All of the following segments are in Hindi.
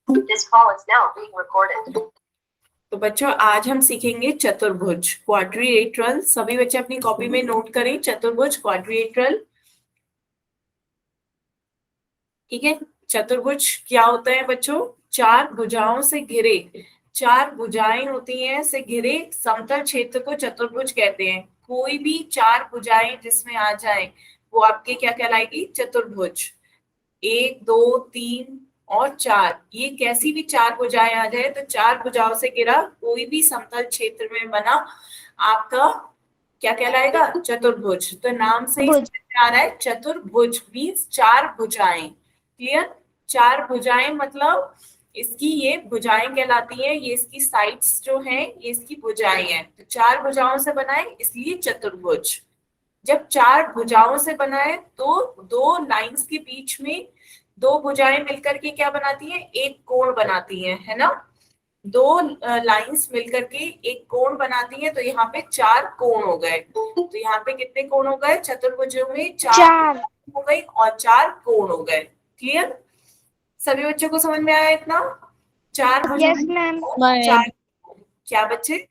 This call is now being recorded. तो बच्चों आज हम सीखेंगे चतुर्भुज क्वाड्रिलेटरल। सभी बच्चे अपनी कॉपी में नोट करें चतुर्भुज क्वाड्रिलेटरल। ठीक है, चतुर्भुज क्या होता है बच्चों? चार भुजाओं से घिरे, चार भुजाएं होती हैं से घिरे समतल क्षेत्र को चतुर्भुज कहते हैं। कोई भी चार भुजाएं जिसमें आ जाए वो आपके क्या कहलाएगी? चतुर्भुज। एक, दो, तीन और चार, ये कैसी भी चार भुजाएं आ जाए तो चार भुजाओं से घिरा कोई भी समतल क्षेत्र में बना आपका क्या कहलाएगा? चतुर्भुज। तो नाम से ही समझ में आ रहा है चतुर्भुज मीन्स चार भुजाएं। क्लियर? चार भुजाएं मतलब इसकी ये भुजाएं कहलाती हैं, ये इसकी साइड्स जो हैं ये इसकी भुजाएं हैं। तो चार भुजाओं से बना है इसलिए चतुर्भुज। जब चार भुजाओं से बना है तो दो लाइंस के बीच में दो भुजाएं मिलकर के क्या बनाती हैं? एक कोण बनाती हैं, है ना? दो लाइंस मिलकर के एक कोण बनाती हैं, तो यहाँ पे चार कोण हो गए। तो यहाँ पे कितने कोण हो गए? चतुर्भुजों में चार हो गई और चार कोण हो गए। क्लियर? सभी बच्चों को समझ में आया इतना? चार भुजाएं। Yes ma'am. चार क्या बच्चे?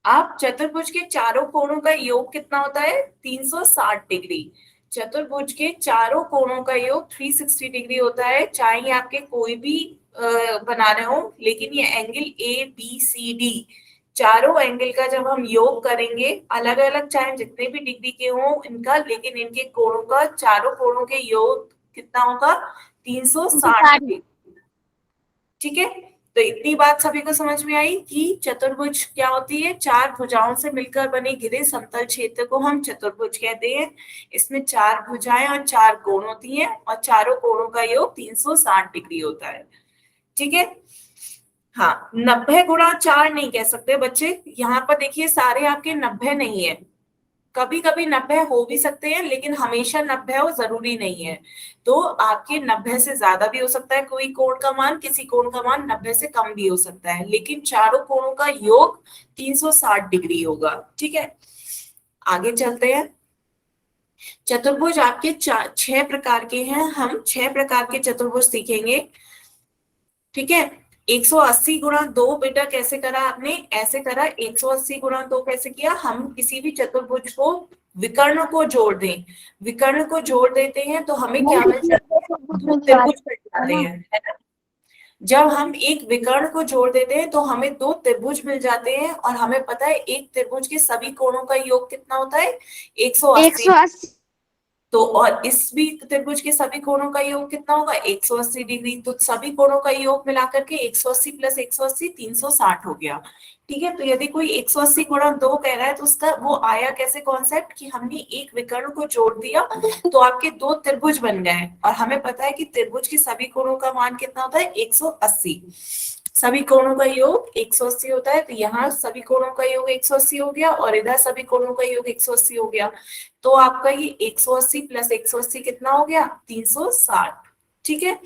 आप चतुर्भुज के चारों कोणों का योग कितना होता है? 360 डिग्री। चतुर्भुज के चारों कोणों का योग 360 डिग्री होता है। चाहे आपके कोई भी बना रहे हो, लेकिन ये angle A B C D चारों एंगल का जब हम योग करेंगे, अलग अलग चाहे जितने भी डिग्री के हों इनका, लेकिन इनके कोणों का, चारों कोणों के योग कितना होगा? 360 डिग्री। ठीक है, तो इतनी बात सभी को समझ में आई कि चतुर्भुज क्या होती है? चार भुजाओं से मिलकर बने घिरे समतल क्षेत्र को हम चतुर्भुज कहते हैं। इसमें चार भुजाएं और चार कोण होती हैं और चारों कोणों का योग 360 डिग्री होता है। ठीक है, हाँ 90 गुणा 4 नहीं कह सकते बच्चे। यहाँ पर देखिए सारे आपके 90 नहीं है, कभी कभी 90 हो भी सकते हैं, लेकिन हमेशा 90 हो जरूरी नहीं है। तो आपके 90 से ज्यादा भी हो सकता है कोई कोण का मान, किसी कोण का मान 90 से कम भी हो सकता है, लेकिन चारों कोणों का योग 360 डिग्री होगा। ठीक है, आगे चलते हैं। चतुर्भुज आपके छह प्रकार के हैं। हम छह प्रकार के चतुर्भुज सीखेंगे। ठीक है, 180 गुणा 2 बेटा कैसे करा आपने? ऐसे करा। 180 गुणा 2 कैसे किया? हम किसी भी चतुर्भुज को विकर्ण को जोड़ दें, विकर्ण को जोड़ देते हैं तो हमें क्या मिल जाता है? दो त्रिभुज मिल जाते हैं, है ना? जब हम एक विकर्ण को जोड़ देते हैं तो हमें दो त्रिभुज मिल जाते हैं, और हमें पता है एक त्रिभुज के सभी कोणों का योग कितना होता है? 180। तो और इस भी त्रिभुज के सभी कोणों का योग कितना होगा? 180 डिग्री। तो सभी कोणों का योग मिलाकर के 180 प्लस 180 360 हो गया। ठीक है, तो यदि कोई 180 गुणा 2 कह रहा है तो उसका वो आया कैसे कॉन्सेप्ट कि हमने एक विकर्ण को जोड़ दिया तो आपके दो त्रिभुज बन गए, और हमें पता है कि त्रिभुज के सभी कोणों का मान कितना होता है? 180। सभी कोणों का योग 180 होता है, तो यहाँ सभी कोणों का योग 180 हो गया और इधर सभी कोणों का योग 180 हो गया। तो आपका ये 180 प्लस 180 कितना हो गया? 360। ठीक है,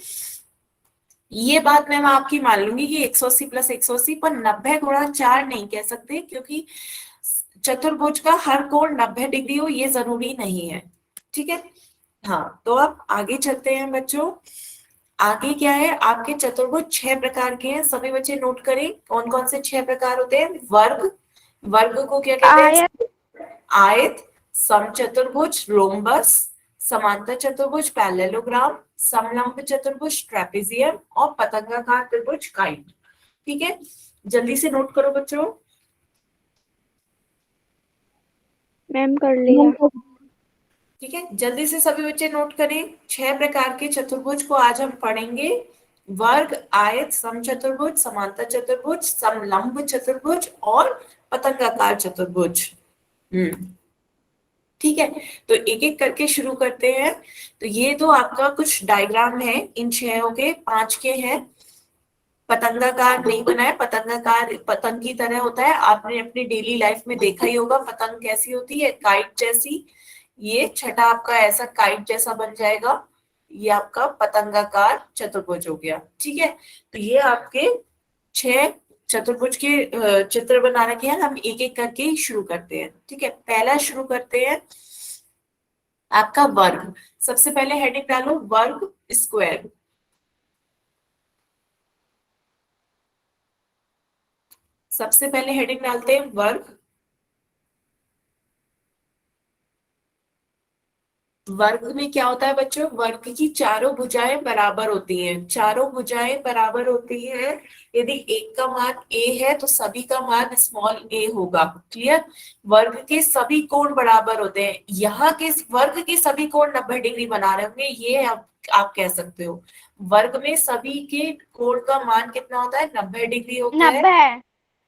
ये बात मैं आपकी मान लूंगी कि 180 प्लस 180, पर 90 गुणा 4 नहीं कह सकते, क्योंकि चतुर्भुज का हर कोण 90 डिग्री हो ये जरूरी नहीं है। ठीक है, हाँ तो अब आगे चलते हैं बच्चों। आगे क्या है? आपके चतुर्भुज 6 प्रकार के हैं। सभी बच्चे नोट करें कौन कौन से 6 प्रकार होते हैं। वर्ग, वर्ग को क्या कहते हैं? आयत, समचतुर्भुज रोम्बस, समांतर चतुर्भुज पैरेललोग्राम, समलंब चतुर्भुज ट्रेपेजियम और पतंगाकार त्रिभुज काइट। ठीक है, जल्दी से नोट करो बच्चों। मैम कर लिया। ठीक है, जल्दी से सभी बच्चे नोट करें। 6 प्रकार के चतुर्भुज को आज हम पढ़ेंगे। वर्ग, आयत, समचतुर्भुज, समांतर चतुर्भुज, समलंब चतुर्भुज और पतंगाकार चतुर्भुज। ठीक है, तो एक एक करके शुरू करते हैं। तो ये तो आपका कुछ डायग्राम है इन 6 के, 5 के हैं। पतंगाकार नहीं बनाया, पतंगाकार पतंग की तरह होता है, आपने अपनी डेली लाइफ में देखा ही होगा पतंग कैसी होती है, काइट जैसी। ये छठा आपका ऐसा काइट जैसा बन जाएगा, ये आपका पतंगाकार चतुर्भुज हो गया। ठीक है, तो ये आपके 6 चतुर्भुज के चित्र बनाने के हैं। हम एक एक करके शुरू करते हैं। ठीक है, पहला शुरू करते हैं आपका वर्ग। सबसे पहले हेडिंग डालो वर्ग स्क्वायर। सबसे पहले हेडिंग डालते हैं वर्ग। वर्ग में क्या होता है बच्चों, वर्ग की चारों भुजाएं बराबर होती हैं, चारों भुजाएं बराबर होती हैं। यदि एक का मान a है तो सभी का मान स्मॉल a होगा। क्लियर। वर्ग के सभी कोण बराबर होते हैं, यहाँ के वर्ग के सभी कोण 90 डिग्री बना रहे होंगे, ये आप कह सकते हो। वर्ग में सभी के कोण का मान कितना होता है, 90 डिग्री होता है।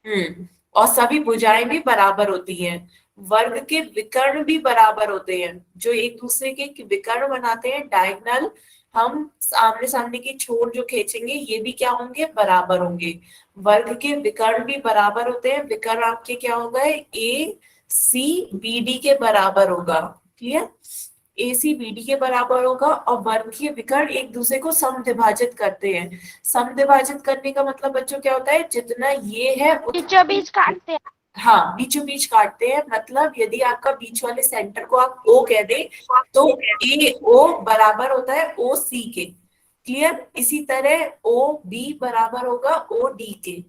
90। और सभी भुजाएं भी बराबर होती हैं। वर्ग के विकर्ण भी बराबर होते हैं, जो एक दूसरे के विकर्ण बनाते हैं डायगोनल, हम आमने सामने की छोर जो खींचेंगे ये भी क्या होंगे, बराबर होंगे। वर्ग के विकर्ण भी बराबर होते हैं, विकर्ण आपके क्या होगा, ए सी बी डी के बराबर होगा। क्लियर। ए सी बी डी के बराबर होगा, और वर्ग के विकर्ण एक दूसरे को समद्विभाजित करते हैं। समद्विभाजित करने का मतलब बच्चों क्या होता है, जितना ये है बीचों बीच काटते हैं। हाँ बीचों बीच काटते हैं, मतलब यदि आपका बीच वाले सेंटर को आप ओ कह दे तो ए ओ बराबर होता है ओ सी के। क्लियर। इसी तरह ओ बी बराबर होगा ओ डी के।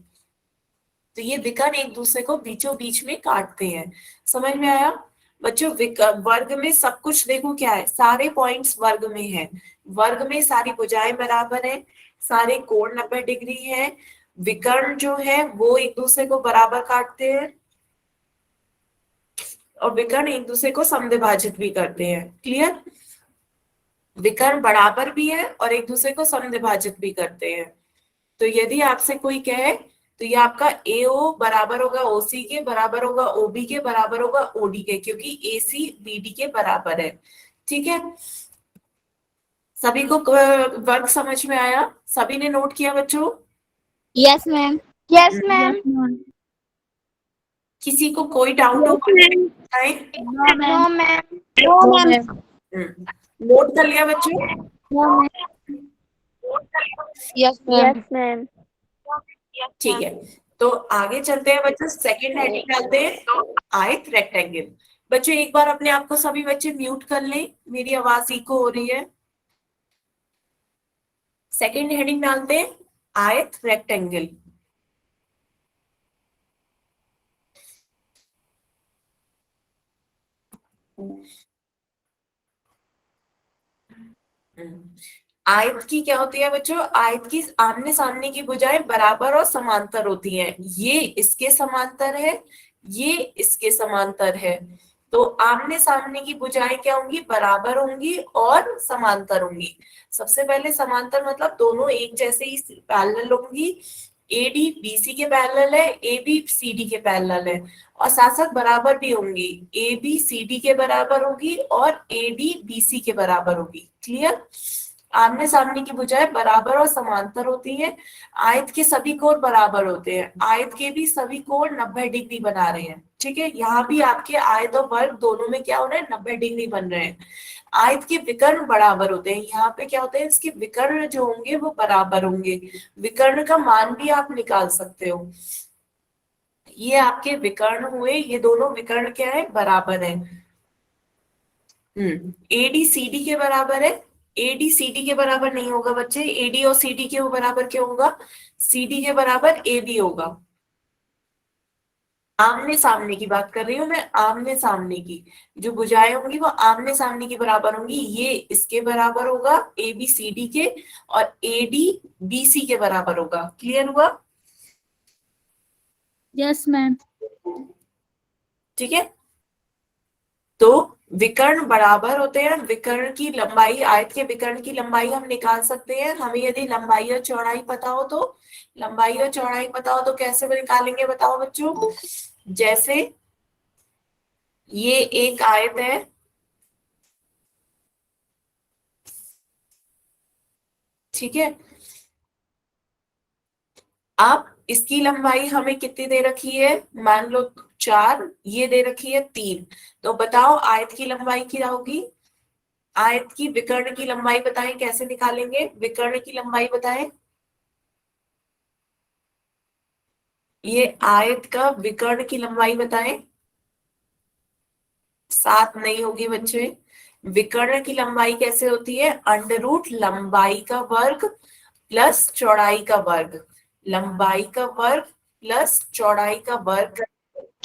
तो ये विकर्ण एक दूसरे को बीचों बीच में काटते हैं। समझ में आया बच्चों। वर्ग में सब कुछ देखो क्या है, सारे पॉइंट्स वर्ग में है। वर्ग में सारी भुजाएं बराबर है, सारे कोण 90 डिग्री है, विकर्ण जो है वो एक दूसरे को बराबर काटते हैं, और विकर्ण एक दूसरे को समद्विभाजित भी करते हैं। क्लियर। विकर्ण बराबर भी है और एक दूसरे को समद्विभाजित भी करते हैं। तो यदि आपसे कोई कहे तो ये आपका AO बराबर होगा OC के, बराबर होगा OB के, बराबर होगा OD के, क्योंकि AC BD के बराबर है। ठीक है। सभी को वर्ग समझ में आया, सभी ने नोट किया बच्चों। Yes ma'am. Yes ma'am. किसी को कोई डाउट हो बताएं। No ma'am. No ma'am. Note कर लिया बच्चों। Yes ma'am. Yes ma'am. ठीक है। तो आगे चलते हैं बच्चों, सेकंड हेडिंग डालते हैं आयत रेक्टेंगल। बच्चों एक बार अपने आप को सभी बच्चे म्यूट कर लें, मेरी आवाज इको हो रही है। सेकंड हेडिंग डालते हैं आयत रेक्टेंगल। आयत की क्या होती है बच्चों, आयत की आमने सामने की भुजाएं बराबर और समांतर होती हैं। ये इसके समांतर है, ये इसके समांतर है। तो आमने सामने की भुजाएं क्या होंगी, बराबर होंगी और समांतर होंगी। सबसे पहले समांतर मतलब दोनों एक जैसे ही पैरेलल होंगी। AD BC के पैरेलल है, AB CD के पैरेलल है, और साथ साथ बराबर भी होंगी। AB CD के बराबर होगी और AD BC के बराबर होगी। क्लियर। आमने सामने की भुजाएं बराबर और समांतर होती हैं। आयत के सभी कोण बराबर होते हैं, आयत के भी सभी कोण 90 डिग्री बना रहे हैं। ठीक है। यहाँ भी आपके आयत और वर्ग दोनों में क्या हो रहा है, 90 डिग्री बन रहे हैं। आयत के विकर्ण बराबर होते हैं, यहाँ पे क्या होते हैं, इसके विकर्ण जो होंगे वो बराबर होंगे। विकर्ण का मान भी आप निकाल सकते हो। ये आपके विकर्ण हुए, ये दोनों विकर्ण क्या है, बराबर है। AD CD के बराबर है। AD CD के बराबर नहीं होगा बच्चे, AD और CD के बराबर क्यों होगा, CD के बराबर AB होगा। आमने सामने की बात कर रही हूं मैं, आमने सामने की जो भुजाएं होंगी वो आमने सामने की बराबर होंगी। ये इसके बराबर होगा ABCD के, और AD BC के बराबर होगा। क्लियर हुआ। Yes ma'am. ठीक है। तो विकर्ण बराबर होते हैं, विकर्ण की लंबाई, आयत के विकर्ण की लंबाई हम निकाल सकते हैं। हमें यदि लंबाई और चौड़ाई पता हो तो, लंबाई और चौड़ाई पता हो तो कैसे निकालेंगे बताओ बच्चों। जैसे ये एक आयत है, ठीक है। अब इसकी लंबाई हमें कितनी दे रखी है, मान लो 4, ये दे रखी है 3। तो बताओ आयत की लंबाई क्या होगी, आयत की विकर्ण की लंबाई बताएं, कैसे निकालेंगे विकर्ण की लंबाई बताएं। ये आयत का विकर्ण की लंबाई बताएं। 7 नहीं होगी बच्चे, विकर्ण की लंबाई कैसे होती है? अंडर रूट लंबाई का वर्ग प्लस चौड़ाई का वर्ग, लंबाई का वर्ग प्लस चौड़ाई का वर्ग।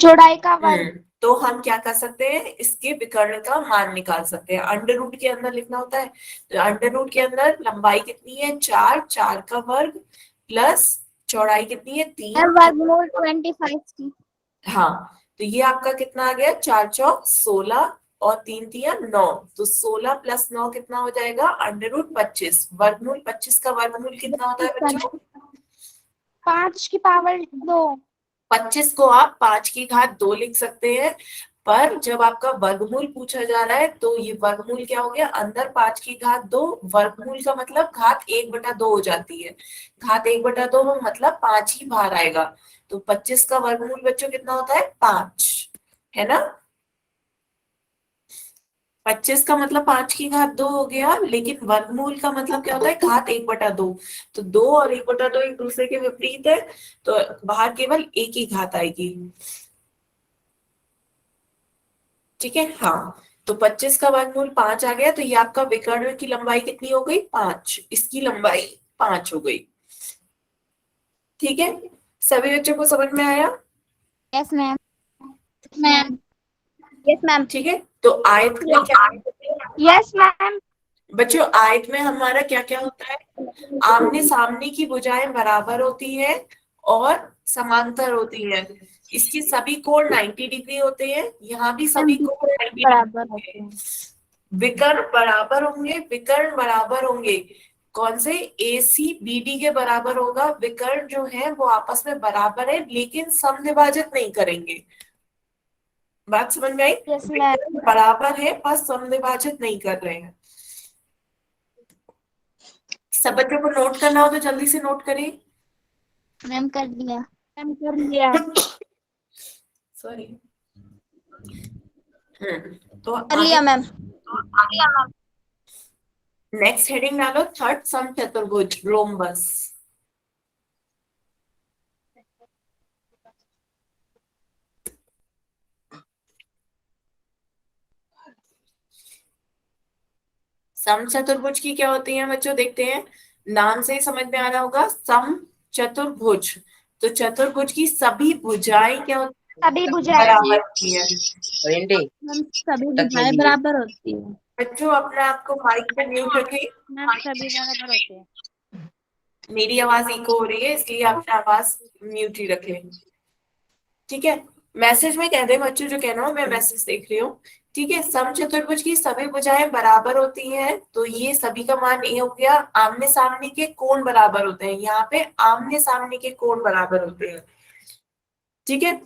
चौड़ाई का वर्ग। तो हम क्या कर सकते हैं, इसके विकर्ण का मान निकाल सकते हैं। अंडर रूट के अंदर लिखना होता है, तो अंडर रूट के अंदर लंबाई कितनी है? 4, 4 का वर्ग प्लस चौड़ाई कितनी है? 3। वर्गमूल 25 की। हाँ, तो ये आपका कितना आ गया? 4 चौक 16 और 3 तिया 9, तो 16 प्लस 9 कितना हो जाएगा? Under root 25। वर्गमूल 25 का वर्गमूल कितना होता है बच्चों? 5 की पावर 2। 25 को आप 5 की घात 2 लिख सकते हैं, पर जब आपका वर्गमूल पूछा जा रहा है तो ये वर्गमूल क्या हो गया? अंदर 5 की घात 2, वर्गमूल का मतलब घात 1/2 हो जाती है। घात 1/2 मतलब 5 ही बाहर आएगा। तो 25 का वर्गमूल बच्चों कितना होता है? 5, है ना? 25 का मतलब 5 की घात 2 हो गया, लेकिन वर्गमूल का मतलब क्या होता है? घात 1/2। तो 2 और 1/2 एक दूसरे के विपरीत है, तो बाहर केवल एक ही घात आएगी। ठीक है, हाँ। तो 25 का वर्गमूल 5 आ गया, तो ये आपका विकर्ण की लंबाई कितनी हो गई? 5। इसकी लंबाई 5 हो गई। ठीक है, सभी बच्चों को समझ में आया? Yes ma'am. Ma'am. Yes ma'am. ठीक है, तो आयत में क्या? Yes ma'am. बच्चों आयत में हमारा क्या क्या होता है? आमने सामने की भुजाएं बराबर होती है और समांतर होती है। इसके सभी कोण 90 डिग्री होते हैं, यहाँ भी सभी कोण 90 बराबर डिग्री होते होंगे। हैं। विकर्ण बराबर होंगे, विकर्ण बराबर होंगे। कौन से? AC BD के बराबर होगा। विकर्ण जो है वो आपस में बराबर है, लेकिन समविभाजित नहीं करेंगे। बात समझ में आई? Yes ma'am. विकर्ण बराबर है पर समविभाजित नहीं कर रहे हैं। सब बच्चों को नोट करना हो तो जल्दी से नोट करें। मैम कर दिया। मैम कर लिया। सॉरी। तो कर आगे लिया मैम। नेक्स्ट हेडिंग डालो, थर्ड समचतुर्भुज रोम्बस। समचतुर्भुज की क्या होती है बच्चों? देखते हैं, नाम से ही समझ में आ रहा होगा, सम चतुर्भुज। तो चतुर्भुज की सभी भुजाएं क्या होती सभी है? बुझाएं। बराबर होती है। मैम सभी बुझाएं बराबर होती है। बच्चों अपने आप को माइक पे म्यूट रखें। मैम सभी बराबर होते हैं। मेरी आवाज इको हो रही है, इसलिए अपना आवाज म्यूट ही रखें। ठीक है, मैसेज में कह दे बच्चों, जो कहना हो, मैं मैसेज देख रही हूँ। ठीक है, समचतुर्भुज की सभी भुजाएं बराबर होती हैं, तो ये सभी का मान ए हो गया। आमने सामने के कोण बराबर होते हैं, यहाँ पे आमने सामने के कोण बराबर होते हैं। ठीक है,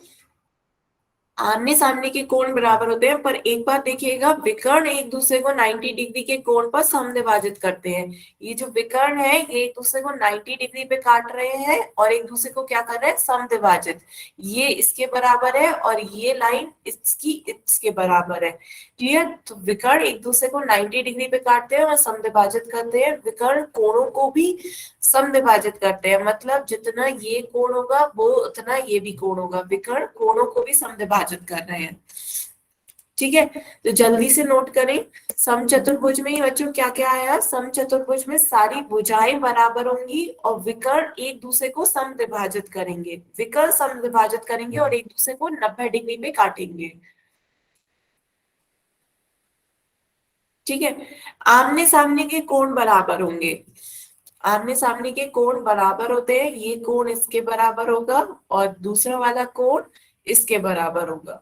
आमने सामने के कोण बराबर होते हैं, पर एक बात देखिएगा, विकर्ण एक दूसरे को 90 डिग्री के कोण पर समद्विभाजित करते हैं। ये जो विकर्ण है ये एक दूसरे को 90 डिग्री पे काट रहे हैं और एक दूसरे को क्या कर रहे हैं? समद्विभाजित। ये इसके बराबर है और ये लाइन इसके बराबर है। क्लियर? तो विकर्ण एक दूसरे को 90 डिग्री पे काटते हैं और समद्विभाजित करते हैं। विकर्ण कोणों को भी समद्विभाजित करते हैं, मतलब जितना ये कोण होगा वो उतना ये भी कोण होगा। विकर्ण कोणों को भी समद्विभाजित कर रहे हैं। ठीक है, तो जल्दी से नोट करें। समचतुर्भुज में ही बच्चों क्या क्या आया? समचतुर्भुज में सारी भुजाएं बराबर होंगी और विकर्ण एक दूसरे को समद्विभाजित करेंगे। विकर्ण समद्विभाजित करेंगे और एक दूसरे को 90 डिग्री पे काटेंगे। ठीक है, आमने सामने के कोण बराबर होंगे। आमने सामने के कोण बराबर होते हैं, ये कोण इसके बराबर होगा और दूसरा वाला कोण इसके बराबर होगा।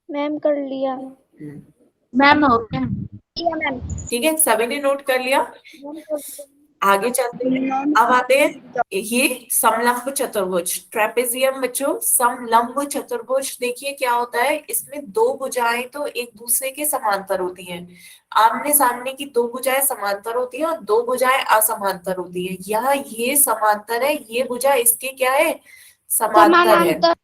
मैम कर लिया। मैम हो गया। मैम। ठीक है, सभी ने नोट कर लिया? आगे चलते हैं, अब आते हैं ये समलंब चतुर्भुज, ट्रेपेजियम। बच्चों समलंब चतुर्भुज देखिए क्या होता है, इसमें दो भुजाएं तो एक दूसरे के समांतर होती हैं। आमने सामने की दो भुजाएं समांतर होती हैं और दो भुजाएं असमांतर होती है। यहाँ ये समांतर है, ये भुजा इसके क्या है? समांतर है। समानांतर।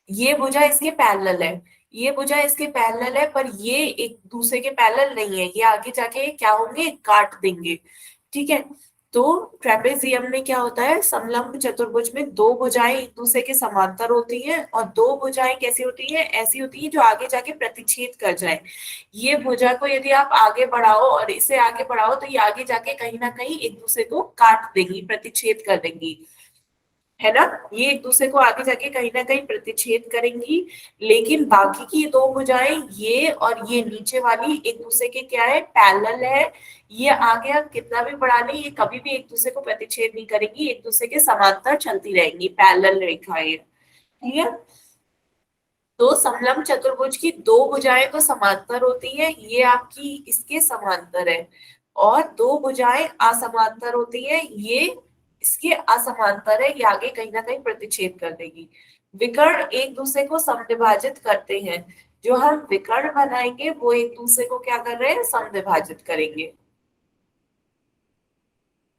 ये भुजा इसके पैरेलल है, ये भुजा इसके पैरेलल है, पर ये एक दूसरे के पैरेलल नहीं है। ये आगे जाके क्या होंगे? काट देंगे। ठीक है, तो ट्रेपेजियम में क्या होता है, समलंब चतुर्भुज में दो भुजाएं एक दूसरे के समांतर होती हैं, और दो भुजाएं कैसी होती हैं, ऐसी होती हैं जो आगे जाके प्रतिच्छेद कर जाए। ये भुजा को यदि आप आगे बढ़ाओ और इसे आगे बढ़ाओ तो ये आगे जाके कहीं ना कहीं एक दूसरे को काट देंगी, प्रतिच्छेद कर देंगी, है ना। ये एक दूसरे को आगे जाके कहीं ना कहीं प्रतिच्छेद करेंगी। लेकिन बाकी की दो भुजाएं, ये और ये नीचे वाली, एक दूसरे के क्या है, पैरेलल है। ये आगे आप कितना भी बढ़ा लें, ये कभी भी एक दूसरे को प्रतिच्छेद नहीं करेंगी, एक दूसरे के समांतर चलती रहेंगी, पैरेलल रेखाएं। ठीक है। तो समलंब चतुर्भुज की दो भुजाएं तो समांतर होती है, ये आपकी इसके समांतर है, और दो भुजाएं असमांतर होती है, ये इसके असमांतर है, ये आगे कहीं ना कहीं प्रतिच्छेद कर देगी। विकर्ण एक दूसरे को समद्विभाजित करते हैं, जो हम विकर्ण बनाएंगे वो एक दूसरे को क्या कर रहे हैं, समद्विभाजित करेंगे।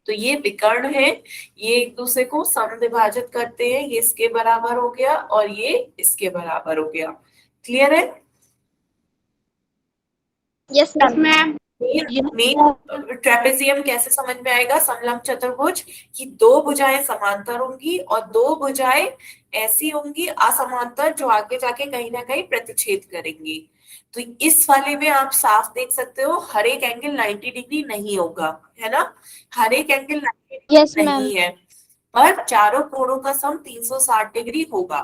तो ये विकर्ण है, ये एक दूसरे को समद्विभाजित करते हैं, ये इसके बराबर हो गया और ये इसके बराबर हो गया। क्लियर है। Yes ma'am. ट्रेपेजियम कैसे समझ में आएगा, समलंब चतुर्भुज की दो भुजाएं समांतर होंगी और दो भुजाएं ऐसी होंगी असमांतर जो आगे जाके कहीं ना कहीं प्रतिच्छेद करेंगी। तो इस वाले में आप साफ देख सकते हो, हर एक एंगल 90 डिग्री नहीं होगा, है ना, हर एक एंगल 90 डिग्री यस मैम। नहीं है, पर चारों कोणों का सम 360 डिग्री होगा।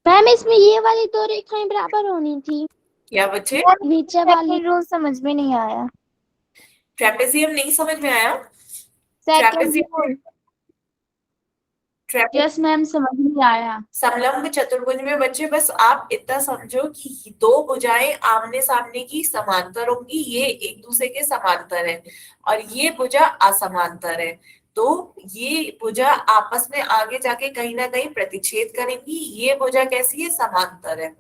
मैम इसमें ये वाली दो रेखाएं बराबर होनी थी। क्या बच्चे, नीचे वाली रूल समझ में नहीं आया। ट्रेपेजियम नहीं समझ में आया। Second trapezium, rule. Yes ma'am समझ में आया। समलंब चतुर्भुज में बच्चे बस आप इतना समझो कि दो भुजाएं आमने सामने की समांतर होंगी, ये एक दूसरे के समांतर है, और ये भुजा असमांतर है। तो ये भुजा आपस में आगे जाके कहीं ना कहीं प्रतिच्छेद करेंगी, ये भुजा कैसी है, समांतर है,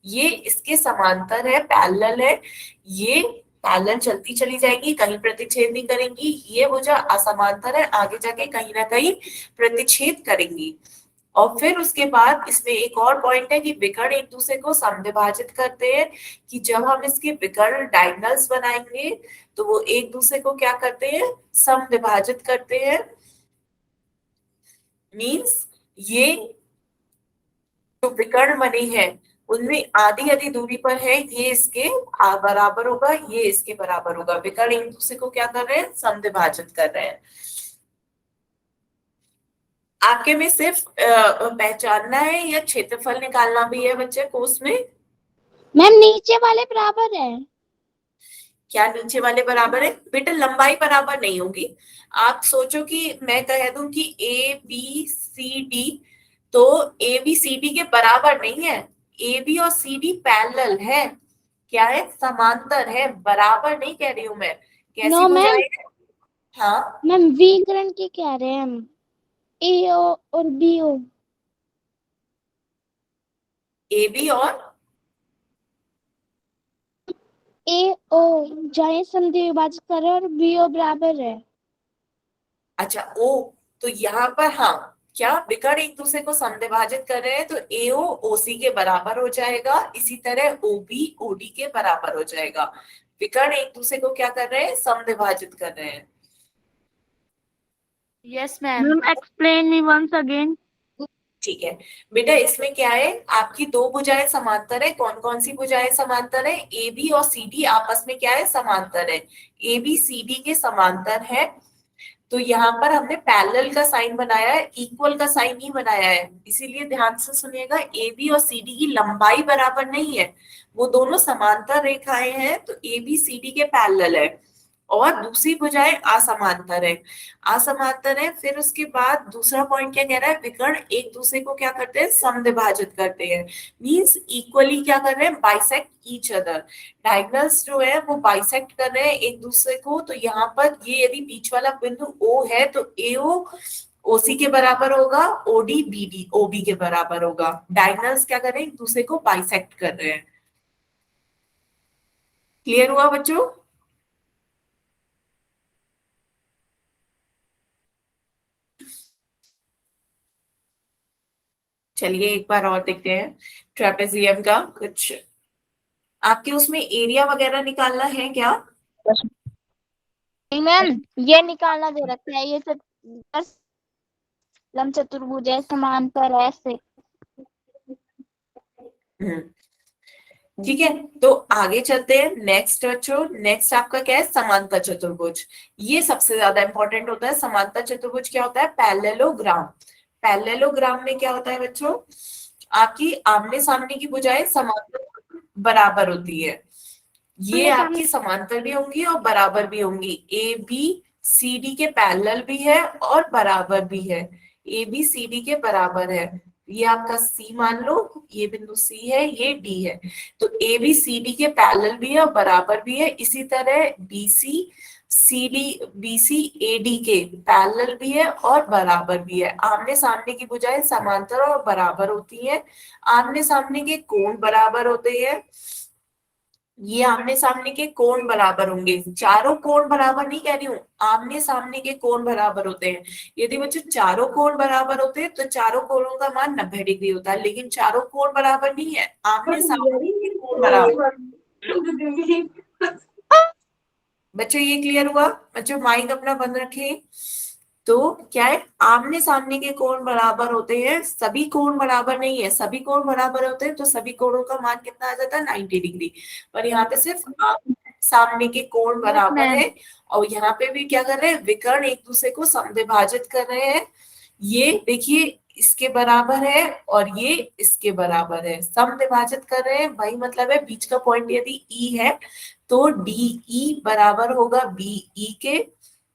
ये इसके समांतर है, पैरेलल है, ये पैरेलल चलती चली जाएगी, कहीं प्रतिच्छेद नहीं करेंगी, ये भुजा असमांतर है, आगे जाके कहीं ना कहीं प्रतिच्छेद करेंगी। और फिर उसके बाद इसमें एक और पॉइंट है कि विकर्ण एक दूसरे को समद्विभाजित करते हैं, कि जब हम इसके विकर्ण डायगोनल्स बनाएंगे तो वो एक दूसरे को क्या करते हैं, समद्विभाजित करते हैं। मींस ये जो विकर्ण बने हैं उनमें आधी आधी दूरी पर है, ये इसके बराबर होगा, ये इसके बराबर होगा, विकर्ण एक दूसरे को क्या कर रहे हैं, समद्विभाजित कर रहे हैं। आपके में सिर्फ पहचानना है या क्षेत्रफल निकालना भी है बच्चे कोर्स में। मैम नीचे वाले बराबर है। क्या नीचे वाले बराबर है, बेटा लंबाई बराबर नहीं होगी। आप सोचो कि मैं कह दूं कि ए बी सी डी, तो ए बी सी डी के बराबर नहीं है, ए बी और सी डी पैरेलल है, क्या है, समांतर है, बराबर नहीं कह रही हूं मैं। कैसी नो मैम। भुजाएं हैं? हाँ, मैम विकर्ण की कह रहे हैं हम, ए ओ और बी ओ। ए बी और ए ओ जाए संधि विभाजित कर रहे हैं और बी ओ बराबर है। अच्छा ओ, तो यहाँ पर हाँ, क्या विकर्ण एक दूसरे को समद्विभाजित कर रहे हैं, तो एओ ओसी के बराबर हो जाएगा, इसी तरह ओबी ओडी के बराबर हो जाएगा। विकर्ण एक दूसरे को क्या कर रहे हैं, समद्विभाजित कर रहे हैं। Yes ma'am. Ma'am explain me once again. ठीक है बेटा, इसमें क्या है, आपकी दो भुजाएं समांतर है, कौन कौन सी भुजाएं समांतर है, ए बी और सी डी आपस में क्या है, समांतर है, ए बी सी डी के समांतर है। तो यहाँ पर हमने पैरेलल का साइन बनाया है, इक्वल का साइन नहीं बनाया है, इसीलिए ध्यान से सुनिएगा, ए बी और सी डी की लंबाई बराबर नहीं है, वो दोनों समांतर रेखाएं हैं, तो ए बी सी डी के पैरेलल है, और दूसरी भुजाएं असमांतर है, असमांतर है। फिर उसके बाद दूसरा पॉइंट क्या कह रहा है, विकर्ण एक दूसरे को क्या करते हैं, समद्विभाजित करते हैं, मींस इक्वली क्या कर रहे हैं, बाइसेक्ट ईच अदर, डायगोनल्स जो है वो बाइसेक्ट कर रहे हैं एक दूसरे को। तो यहाँ पर ये यदि बीच वाला बिंदु O है तो AO OC के बराबर होगा, OD BD OB के बराबर होगा, डायगोनल्स क्या कर रहे हैं, एक दूसरे को बाइसेक्ट कर रहे हैं। क्लियर हुआ बच्चों। चलिए एक बार और देखते हैं ट्रेपेजियम का कुछ, आपके उसमें एरिया वगैरह निकालना है क्या। मैम ये निकालना दे रखा है, ये लंबचतुर्भुज है, समांतर है, ऐसे। हम्म, ठीक है। तो आगे चलते हैं नेक्स्ट बच्चों। नेक्स्ट आपका क्या है, समांतर चतुर्भुज। ये सबसे ज्यादा इंपॉर्टेंट होता है। समांतर चतुर्भुज क्या होता है, पैरेललोग्राम। पैरेललोग्राम में क्या होता है बच्चों, आपकी आमने सामने की भुजाएं समांतर बराबर होती है। ये आमने आपकी सामने समांतर भी होंगी और बराबर भी होंगी। ए बी सी डी के पैरेलल भी है और बराबर भी है। ए बी सी डी के बराबर है। ये आपका सी मान लो, ये बिंदु सी है, ये डी है। तो ए बी सी डी के पैरेलल भी है और बराबर भी है। इसी तरह B C C D B C A D के पैरेलल भी है और बराबर भी है। आमने सामने की भुजाएं समांतर और बराबर होती हैं। आमने सामने के कोण बराबर होते हैं। ये आमने सामने के कोण बराबर होंगे। चारों कोण बराबर नहीं कह रही हूँ, आमने सामने के कोण बराबर होते हैं। यदि बच्चों चारों कोण बराबर होते हैं तो चारों कोणों का मान 90 डिग्री होता है, लेकिन चारों कोण बराबर नहीं है, आमने सामने के कोण बराबर। बच्चों ये क्लियर हुआ? बच्चों माइक अपना बंद रखें। तो क्या है, आमने सामने के कोण बराबर होते हैं, सभी कोण बराबर नहीं है। सभी कोण बराबर होते हैं तो सभी कोणों का मान कितना आ जाता है, 90 डिग्री। पर यहाँ पे सिर्फ आमने सामने के कोण बराबर मैम। है। और यहाँ पे भी क्या कर रहे हैं, विकर्ण एक दूसरे को समविभाजित कर रहे हैं। ये देखिए इसके बराबर है और ये इसके बराबर है, समविभाजित कर रहे हैं। वही मतलब है, बीच का पॉइंट यदि ई है तो डी ई बराबर होगा बी ई के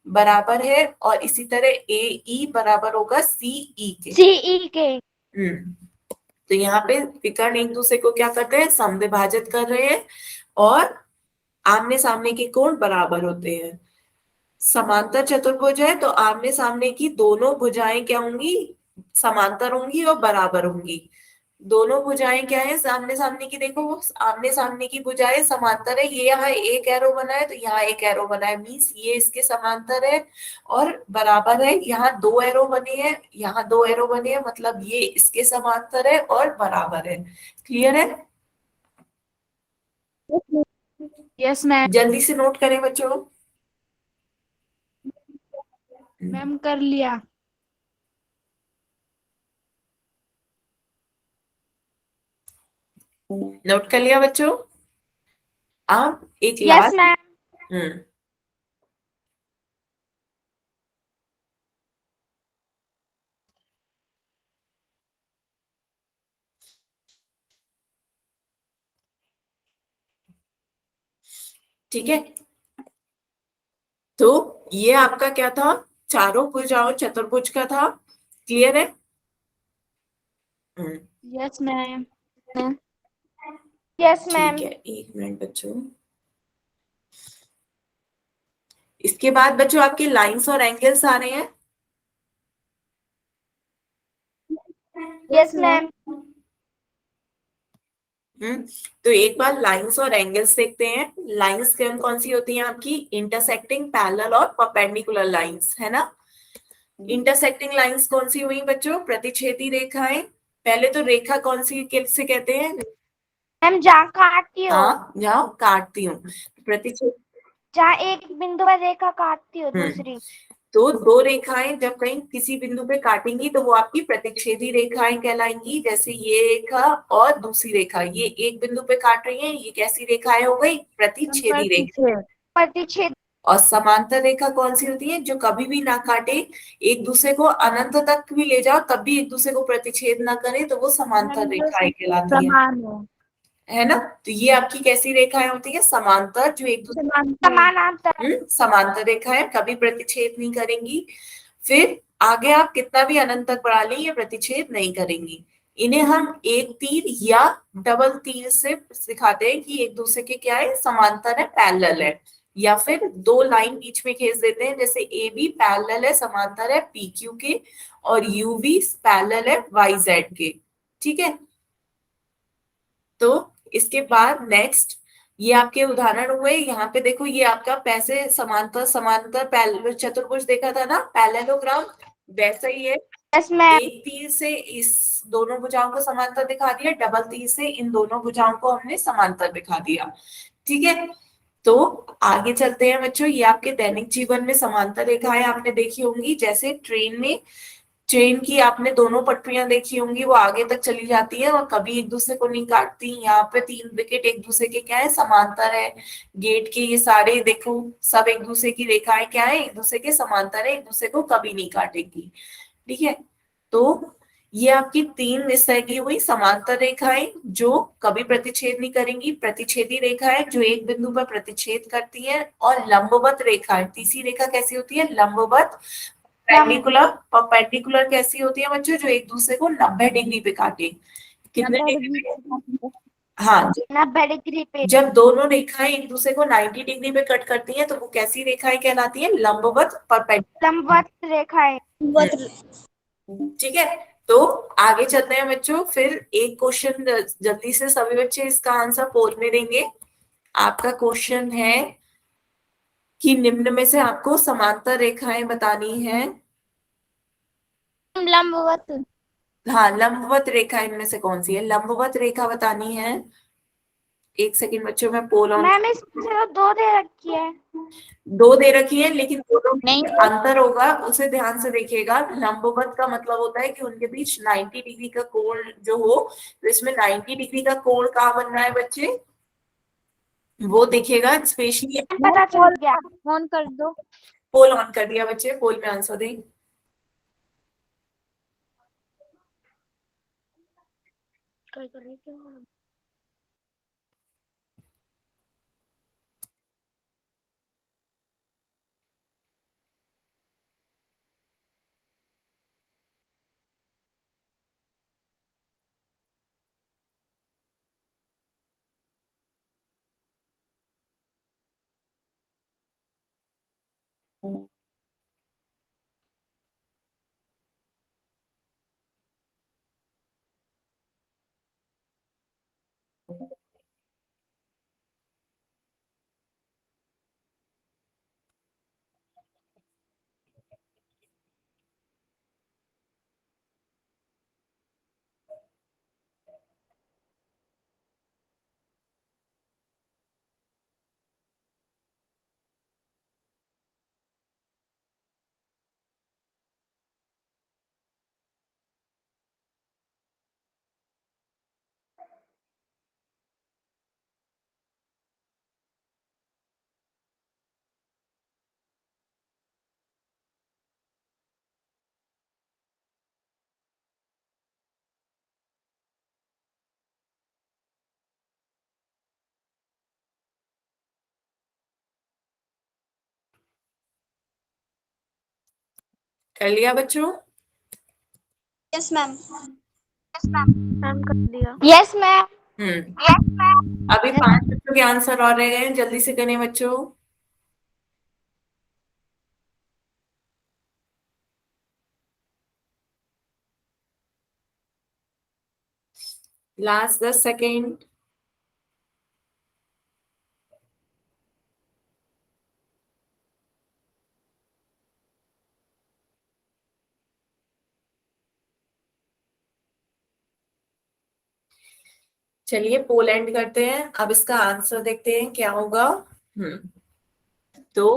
बराबर है, और इसी तरह ए ई बराबर होगा सी ई के। सीई के। तो यहाँ पे विकर्ण एक दूसरे को क्या करते हैं, समविभाजित कर रहे हैं और आमने सामने के कोण बराबर होते हैं। समांतर चतुर्भुज है तो आमने सामने की दोनों भुजाएं क्या होंगी, समांतर होंगी और बराबर होंगी। दोनों भुजाएं क्या है, सामने सामने की, देखो वो आमने सामने की भुजाएं समांतर है। ये यहाँ एक एरो बना है तो यहाँ एक एरो बना है, मीन्स ये इसके समांतर है और बराबर है। यहाँ दो एरो बने हैं, यहाँ दो एरो बने हैं, मतलब ये इसके समांतर है और बराबर है। क्लियर है? Yes ma'am. जल्दी से नोट करें बच्चों। मैम कर लिया। नोट कर लिया बच्चों? आप एक यस लास्ट। मैम। हम्म ठीक है। तो ये आपका क्या था, चारों भुजाओं चतुर्भुज का था। क्लियर है? हम्म, यस मैम। यस ठीक मैम। है, एक मिनट बच्चों। इसके बाद बच्चों आपके लाइंस और एंगल्स आ रहे हैं। Yes ma'am. हम्म तो एक बार लाइंस और एंगल्स देखते हैं। लाइंस कौन कौन सी होती हैं आपकी, इंटरसेक्टिंग, पैरेलल और परपेंडिकुलर लाइंस, है ना। इंटरसेक्टिंग लाइंस कौन सी हुई बच्चों, प्रतिच्छेदी रेखाएं। पहले तो रेखा कौन सी किससे कहते हैं, मैम जहाँ काटती हो, हाँ जाओ काटती हूँ, प्रतिच्छेद। जहाँ एक बिंदु पर रेखा काटती हो हम्म दूसरी। तो दो रेखाएं जब कहीं किसी बिंदु पे काटेंगी तो वो आपकी प्रतिच्छेदी रेखाएं कहलाएंगी। जैसे ये रेखा और दूसरी रेखा ये एक बिंदु पे काट रही है, ये कैसी रेखाएं हो गई, प्रतिच्छेदी रेखा। प्रतिच्छेद। और समांतर रेखा कौन सी होती है, जो कभी भी ना काटे, एक दूसरे को अनंत तक भी ले जाओ तब भी एक दूसरे को प्रतिच्छेद ना करे, तो वो समांतर रेखाएं कहलाती समान हो। है ना। तो ये आपकी कैसी रेखाएं होती है, समांतर, जो एक दूसरे समानांतर। समांतर रेखाएं कभी प्रतिच्छेद नहीं करेंगी। फिर आगे आप कितना भी अनंत तक बढ़ा लें ये प्रतिच्छेद नहीं करेंगी। इन्हें हम एक तीर या डबल तीर से दिखाते हैं कि एक दूसरे के क्या है, समांतर है, पैरेलल है। या फिर दो लाइन बीच में खींच देते हैं, जैसे ए बी पैरेलल है, समांतर है पी क्यू के, और यू बी पैरेलल है वाई जेड के। ठीक है। तो इसके बाद नेक्स्ट ये आपके उदाहरण हुए। यहाँ पे देखो ये आपका पैसे समांतर समांतर चतुर्भुज देखा था ना, पैरेललोग्राम, वैसा ही है। Yes ma'am. एक तीर से इस दोनों भुजाओं को समांतर दिखा दिया, डबल तीर से इन दोनों भुजाओं को हमने समांतर दिखा दिया। ठीक है। तो आगे चलते हैं बच्चों। ये आपके दैनिक जीवन में समांतर रेखाएं आपने देखी होंगी, जैसे ट्रेन की आपने दोनों पटरियां देखी होंगी, वो आगे तक चली जाती है और कभी एक दूसरे को नहीं काटती। यहाँ पे तीन विकेट एक दूसरे के क्या है, समांतर है। गेट के ये सारे देखो, सब एक दूसरे की रेखाएं क्या है, एक दूसरे के समांतर है, एक दूसरे को कभी नहीं काटेगी। ठीक है, तो ये आपकी तीन इस तरह की हुई समांतर रेखाएं जो कभी प्रतिच्छेद नहीं करेंगी। प्रतिच्छेदी रेखाएं जो एक बिंदु पर प्रतिच्छेद करती है, और लंबवत रेखाएं, तीसरी रेखा कैसी होती है, लंबवत। परपेंडिकुलर, परपेंडिकुलर कैसी होती है बच्चों, जो एक दूसरे को 90 डिग्री पे काटे। कितने 90 डिग्री पे? डिग्री हाँ, 90 डिग्री पे। जब दोनों रेखाएं एक दूसरे को 90 डिग्री पे कट करती हैं तो वो कैसी रेखाएं कहलाती हैं, लंबवत, परपेंडिकुलर। लंबवत रेखाएं। ठीक है, तो आगे चलते हैं बच्चों। फिर एक क्वेश्चन जल्दी से सभी बच्चे इसका आंसर पोल में देंगे। आपका क्वेश्चन है कि निम्न में से आपको समांतर रेखाएं बतानी है। लंबवत। हाँ, लंबवत रेखा इनमें से कौन सी है, लंबवत रेखा बतानी है। एक सेकंड बच्चों, मैं पोल ऑन। मैम इसमें से तो 2 दे रखी है। दो दे रखी है, लेकिन दोनों नहीं। में अंतर होगा, उसे ध्यान से देखिएगा। लंबवत का मतलब होता है कि उनके बीच 90 डिग्री का कोण जो हो, तो इसमें 90 डिग्री का कोण कहाँ बन रहा है बच्चे, वो दिखेगा स्पेशली। पता चल गया, ऑन कर दो। पोल ऑन कर दिया बच्चे, पोल में आंसर दें। कर लिया बच्चों? Yes ma'am. मैम कर दिया। Yes ma'am. अभी 5 बच्चों के आंसर और रह गए हैं, जल्दी से करें बच्चों। Last 10 second. चलिए पोल एंड करते हैं, अब इसका आंसर देखते हैं क्या होगा। तो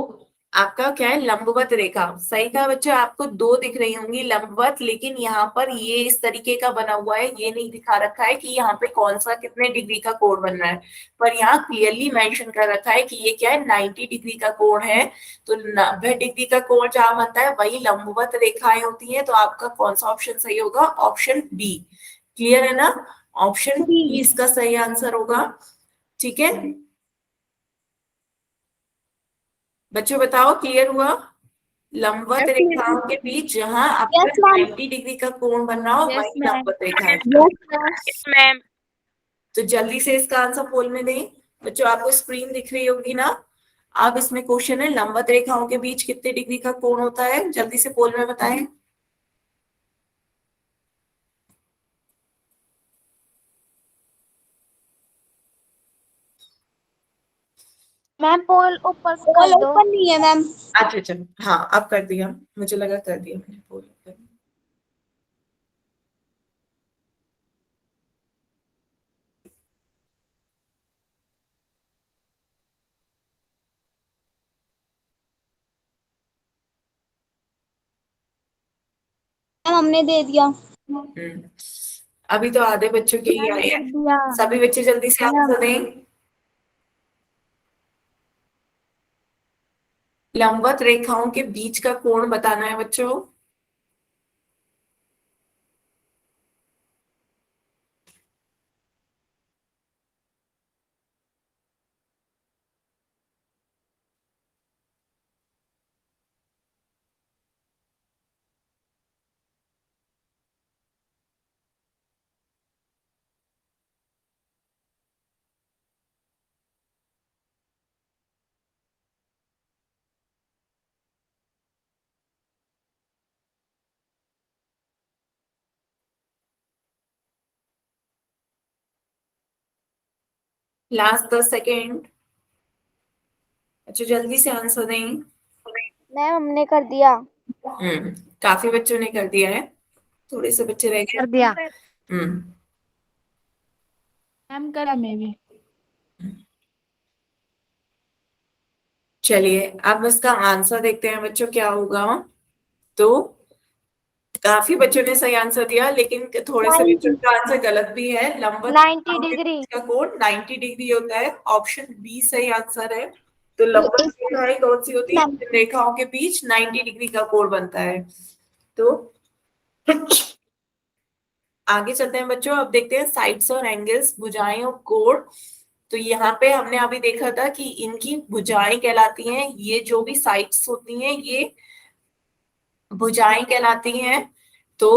आपका क्या है, लंबवत रेखा। सही कहा बच्चों, आपको दो दिख रही होंगी लंबवत, लेकिन यहाँ पर ये इस तरीके का बना हुआ है, ये नहीं दिखा रखा है कि यहाँ पे कौन सा कितने डिग्री का कोण बन रहा है। पर यहाँ क्लियरली मेंशन कर रखा है कि ये क्या है, 90 डिग्री का कोण है। तो 90 डिग्री का कोण जहां बनता है वही लंबवत रेखाएं होती है। तो आपका कौन सा ऑप्शन सही होगा, ऑप्शन बी। क्लियर है ना, ऑप्शन बी इसका सही आंसर होगा। ठीक है बच्चों, बताओ क्लियर हुआ? लंबवत रेखाओं के बीच जहां आपका यस मैम। 90 डिग्री का कोण बन रहा हो यस वही मैम। लंबवत रेखा है। Yes ma'am. तो जल्दी से इसका आंसर पोल में दें बच्चों। आपको स्क्रीन दिख रही होगी ना। अब इसमें क्वेश्चन है, लंबवत रेखाओं के बीच कितने डिग्री का कोण होता है, जल्दी से पोल में बताएं। मैम पोल ऊपर पोल कर दो। ओपन नहीं है मैम। अच्छा चलो, हाँ अब कर दिया, मुझे लगा कर दिया मैंने पोल। मैम हमने दे दिया। हम्म, अभी तो आधे बच्चों के ही मैम आए कर हैं। दिया। सभी बच्चे जल्दी से आंसर दें। लंबवत रेखाओं के बीच का कोण बताना है बच्चों। Last 10 second. अच्छा जल्दी से आंसर दें। मैम हमने कर दिया। काफी बच्चों ने कर दिया है, थोड़े से बच्चे रह गए। कर दिया। हम्म। मैम करा मैं भी। चलिए अब इसका आंसर देखते हैं बच्चों क्या होगा। तो काफी बच्चों ने सही आंसर दिया, लेकिन थोड़े से बच्चों 90। का आंसर गलत भी है। लंबवत 90 रेखाओं के डिग्री। बीच का कोण 90 डिग्री होता है। ऑप्शन बी सही आंसर है। तो तो लंबवत इस रेखाएं कौन सी होती है? मैम जिन रेखाओं के बीच 90 डिग्री का कोण बनता है। तो आगे चलते हैं बच्चों। अब देखते हैं साइड्स और एंगल्स, भुजाएं और कोण। तो यहाँ पे हमने अभी देखा था कि इनकी भुजाएं कहलाती हैं, ये जो भी साइड्स होती हैं ये भुजाएं कहलाती हैं। तो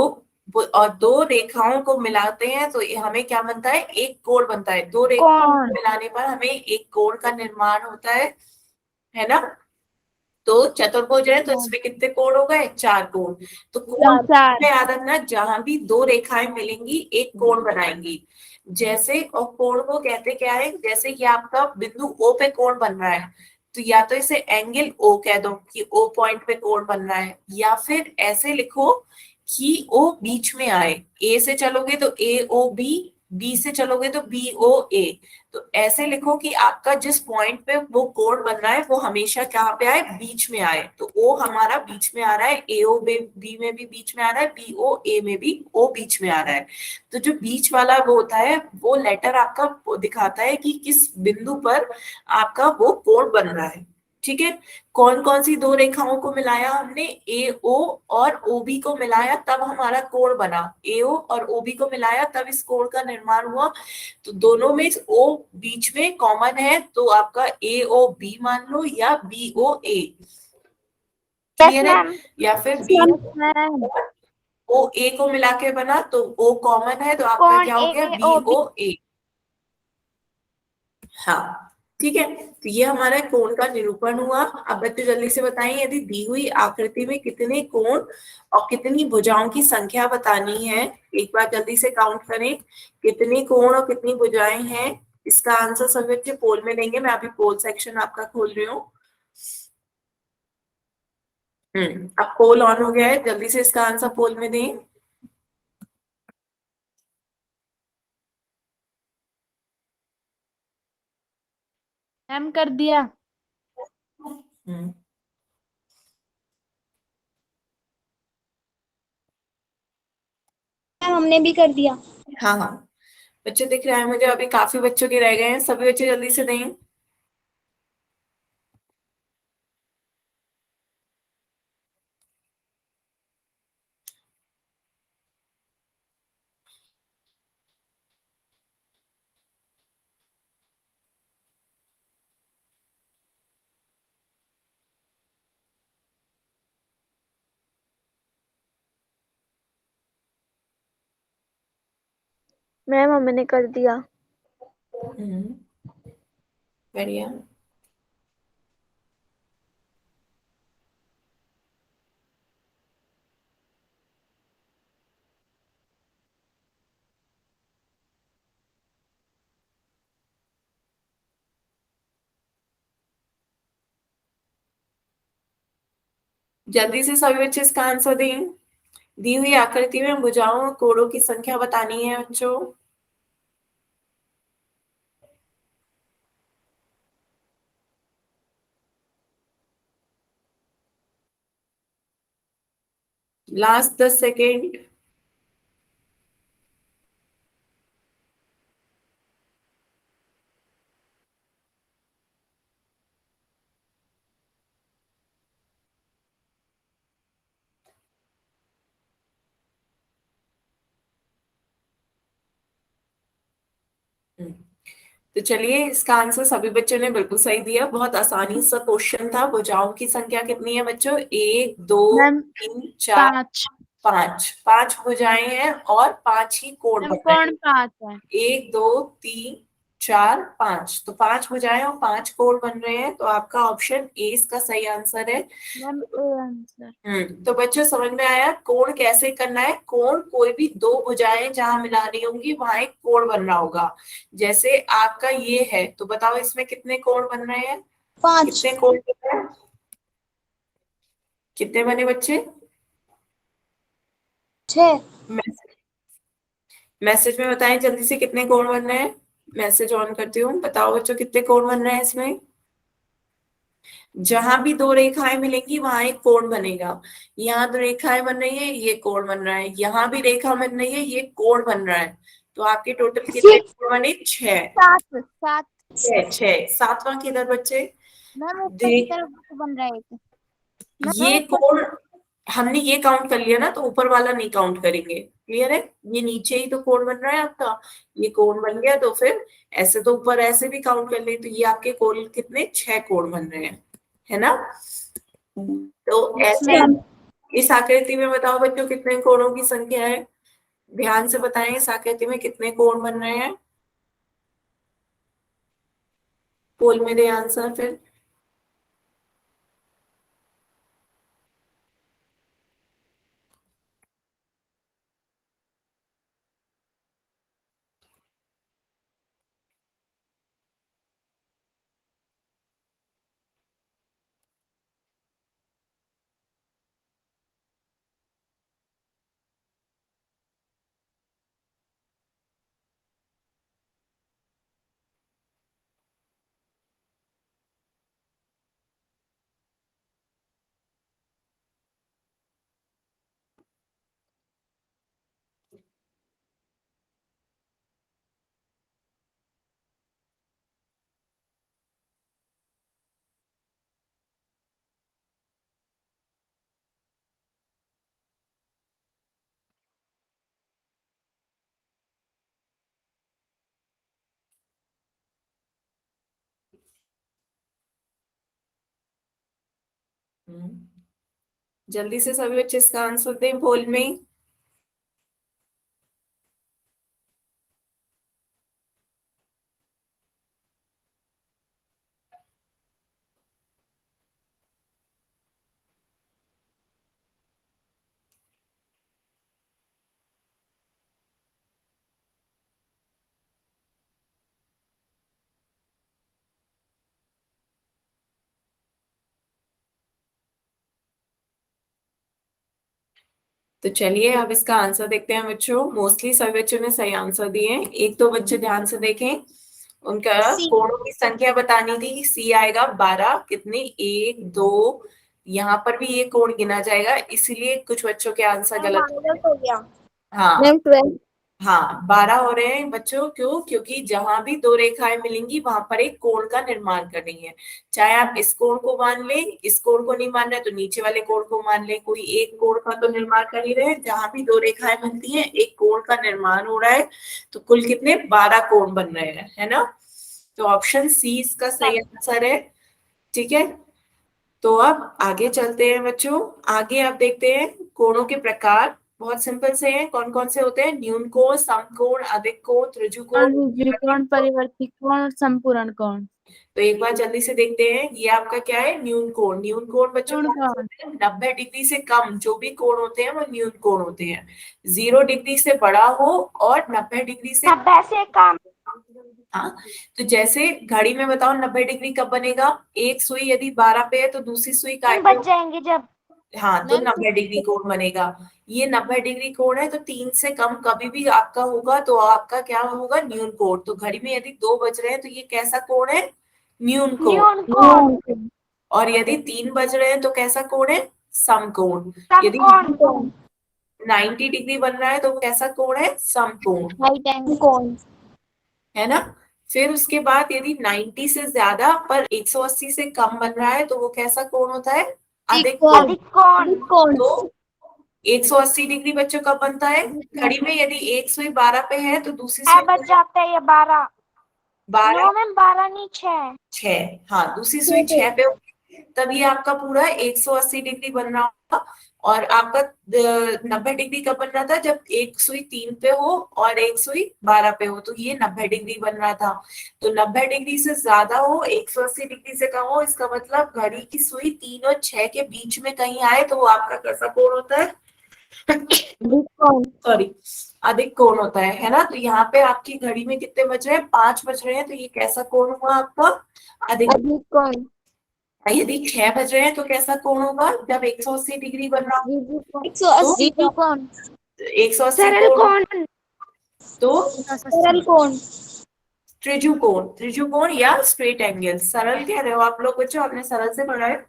और दो रेखाओं को मिलाते हैं तो ये हमें क्या बनता है? एक कोण बनता है। दो रेखाओं को कौन? मिलाने पर हमें एक कोण का निर्माण होता है ना। तो चतुर्भुज है तो इसमें कितने कोण हो गए? 4 कोण। तो कोण चार। में याद रखना, जहां भी दो रेखाएं मिलेंगी एक कोण बनाएंगी। जैसे, और कोण को कहते क्या है? जैसे कि आपका बिंदु ओ पे कोण बन रहा है, तो या तो इसे एंगल ओ कह दो कि ओ पॉइंट पे कोण बन रहा है, या फिर ऐसे लिखो कि ओ बीच में आए। ए से चलोगे तो ए ओ बी, बी से चलोगे तो बी ओ ए। तो ऐसे लिखो कि आपका जिस पॉइंट पे वो कोण बन रहा है वो हमेशा कहाँ पे आए? बीच में आए। तो ओ हमारा बीच में आ रहा है, ए ओ बी में भी बीच में आ रहा है, बी ओ ए में भी ओ बीच में आ रहा है। तो जो बीच वाला वो होता है वो लेटर आपका वो दिखाता है कि किस बिंदु पर आपका वो कोण बन रहा है। ठीक है। कौन कौन सी दो रेखाओं को मिलाया हमने? ए ओ और ओ बी को मिलाया तब हमारा कोण बना। ए ओ और ओ बी को मिलाया तब इस कोण का निर्माण हुआ। तो दोनों में ओ बीच में कॉमन है, तो आपका ए ओ बी मान लो या बी ओ ए। यस क्लियर है? मैम। या फिर बी मैम मैम ओ ए को मिला के बना तो ओ कॉमन है, तो आपका कौन? क्या हो ए गया? O B B. O A. हाँ ठीक है। तो ये हमारा कोण का निरूपण हुआ। अब बच्चे जल्दी से बताएं, यदि दी हुई आकृति में कितने कोण और कितनी भुजाओं की संख्या बतानी है। एक बार जल्दी से काउंट करें, कितने कोण और कितनी भुजाएं हैं। इसका आंसर सभी बच्चे पोल में देंगे। मैं अभी पोल सेक्शन आपका खोल रही हूँ। अब पोल ऑन हो गया है, जल्दी से इसका आंसर पोल में दें। मैम कर दिया। हम्म मैम हमने भी कर दिया। हाँ हाँ, बच्चे दिख रहा है मुझे, अभी काफी बच्चों के रह गए हैं। सभी बच्चे जल्दी से दें। मैम हमने कर दिया। हम्म, बढ़िया। जल्दी से सभी बच्चे इसका आंसर दें। दी हुई आकृति में भुजाओं और कोणों की संख्या बतानी है बच्चों। Last 10 second. तो चलिए, इसका आंसर सभी बच्चों ने बिल्कुल सही दिया। बहुत आसानी सा क्वेश्चन था। भुजाओं की संख्या कितनी है बच्चों? 1 2 मैम 3 4 5। 5। 5 भुजाएं हैं और 5 ही कोण मैम बन रहे कौन हैं। 5 है? 1 2 3 4 5, तो 5 भुजाएं और 5 कोण बन रहे हैं। तो आपका ऑप्शन ए इसका सही आंसर है। Ma'am A answer. तो बच्चों समझ में आया कोण कैसे करना है? कोण कोई भी दो भुजाएं जहां मिलानी होंगी वहां एक कोण बन रहा होगा। जैसे आपका ये है, तो बताओ इसमें कितने कोण बन रहे हैं? 5। कितने कोण बन रहे हैं? कितने बने बच्चे? 6। मैसेज मैसेज में बताएं जल्दी से कितने कोण बन रहे हैं। मैसेज ऑन करती हूँ, बताओ बच्चों कितने कोण बन रहे हैं इसमें। जहां भी दो रेखाएं मिलेंगी वहां एक कोण बनेगा। यहाँ दो रेखाएं बन रही है, ये कोण बन रहा है। यहाँ भी रेखा बन रही है, ये कोण बन रहा है। तो आपके टोटल कितने 6। कोण बने? 6। 7 7। 6 सातवां किधर बच्चे? मैम ऊपर की देख, तरफ बन रहा है एक। मैम ये ऊपर। कोण हमने ये काउंट कर लिया ना, तो ऊपर वाला नहीं काउंट करेंगे। क्लियर है? ये नीचे ही तो कोण बन रहा है आपका। ये कोण बन गया तो फिर ऐसे तो ऊपर ऐसे भी काउंट कर ले, तो ये आपके कोण कितने? 6 कोण बन रहे हैं, है ना? तो यस ऐसे मैम। इस आकृति में बताओ बच्चों कितने कोणों की संख्या है? ध्यान से बताएं, इस आकृति में कितने कोण बन रहे हैं? पोल में दे आंसर फिर। जल्दी से सभी बच्चे इसका आंसर दें पोल में। तो चलिए अब इसका आंसर देखते हैं बच्चों। मोस्टली सभी बच्चों ने सही आंसर दिए हैं। एक दो बच्चे ध्यान से देखें, उनका सी। कोणों की संख्या बतानी थी। सी आएगा 12। कितने? 1 2, यहाँ पर भी ये कोण गिना जाएगा, इसीलिए कुछ बच्चों के आंसर गलत हो गए। हो गया। हाँ मैम 12। हाँ, 12 हो रहे हैं बच्चों। क्यों? क्योंकि जहां भी दो रेखाएं मिलेंगी वहां पर एक कोण का निर्माण कर रही है। चाहे आप इस कोण को मान ले, इस कोण को नहीं मान रहे तो नीचे वाले कोण को मान ले, कोई एक कोण का तो निर्माण कर ही रहे हैं। जहां भी दो रेखाएं बनती हैं एक कोण का निर्माण हो रहा है। तो कुल कितने? 12 कोण बन रहे हैं, है ना? तो ऑप्शन सी इसका सही आंसर है। ठीक है, तो अब आगे चलते हैं बच्चों। आगे आप देखते हैं कोणों के प्रकार। बहुत सिंपल से हैं। कौन कौन से होते हैं? न्यून कोण, समकोण, अधिक कोण, त्रिभुज त्रिकोण, परिवर्ती कोण और संपूर्ण कोण। तो एक बार जल्दी से देखते हैं। ये आपका क्या है? न्यून कोण। न्यून कोण बच्चों न्यून कौन से कोण। होते हैं? 90 डिग्री से कम जो भी कोण होते हैं वो न्यून कोण होते हैं। 0 डिग्री से बड़ा हो और 90 डिग्री से, 90 से कम। हाँ, तो जैसे घड़ी में बताओ 90 डिग्री कब बनेगा? एक सुई यदि 12 पे है तो दूसरी सुई काय तीन पे? बज जाएंगे जब। हाँ, तो मैम 90 डिग्री कोण बनेगा। ये 90 डिग्री कोण है, तो 3 से कम कभी भी आपका होगा तो आपका क्या होगा? न्यून कोण। तो घड़ी में यदि 2 बज रहे हैं तो ये कैसा कोण है? न्यून कोण। न्यून कोण। और यदि 3 बज रहे हैं तो कैसा कोण है? समकोण। यदि समकोण। 90 डिग्री बन रहा है तो वो कैसा कोण है? समकोण, राइट एंगल कोण। है ना। फिर उसके बाद यदि 90 से ज्यादा पर 180 से कम बन रहा है तो वो कैसा कोण होता है? अधिक कोण। अधिक कोण। कोण। तो 180 डिग्री बच्चों कब बनता है? घड़ी में यदि एक सुई 12 पे है तो दूसरी है सुई बच जाते हैं ये 12। 12, नो मैम 12 नहीं 6। 6, हाँ दूसरी सुई 6 पे होगी, तब ये आपका पूरा 180 डिग्री बन रहा होगा। और आपका 90 डिग्री कब बन रहा था? जब एक सुई 3 पे हो और एक सुई 12 पे हो, तो ये 90 डिग्री बन रहा था। तो 90 डिग्री से ज्यादा हो, 180 डिग्री से कम हो, इसका मतलब घड़ी की सुई 3 और 6 के बीच में कहीं आए तो वो आपका कैसा कोण होता है? सॉरी, अधिक कोण होता है ना। तो यहाँ पे आपकी घड़ी में कितने बज रहे हैं? 5 बज रहे हैं, तो ये कैसा कोण हुआ आपका? अधिक। अधिक कोण। यदि 6 बज रहे हैं तो कैसा कोण होगा जब 180 डिग्री बन रहा हो? ऋजु कोण। 180 कोण। 180 सरल कोण कोण। तो सरल कोण। त्रिभुकोण, त्रिभुकोण या स्ट्रेट एंगल। सरल कह रहे हो आप लोग बच्चों, आपने सरल से पढ़ा है।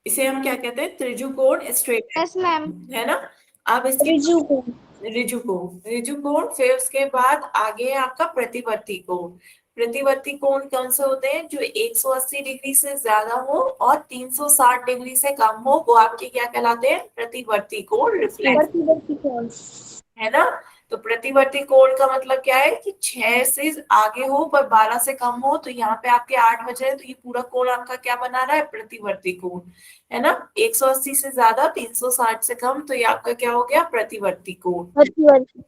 इसे हम क्या कहते हैं? त्रिभुकोण, स्ट्रेट यस मैम। एंगल, है ना। अब इसके ऋजु कोण। ऋजु कोण, ऋजु कोण, फिर उसके बाद आगे है आपका प्रतिवर्ती कोण। प्रतिवर्ती कोण कौन से होते हैं? जो 180 डिग्री से ज्यादा हो और 360 डिग्री से कम हो, वो आपके क्या कहलाते हैं? प्रतिवर्ती कोण, रिफ्लेक्स, प्रतिवर्ती कोण। है ना। तो प्रतिवर्ती कोण का मतलब क्या है कि 6 से आगे हो पर 12 से कम हो, तो यहाँ पे आपके 8 बजे हैं, तो ये पूरा कोण आपका क्या बना रहा है? प्रतिवर्ती कोण, है ना। 180 से ज्यादा, 360 से कम, तो ये आपका क्या हो गया? प्रतिवर्ती कोण। प्रतिवर्ती।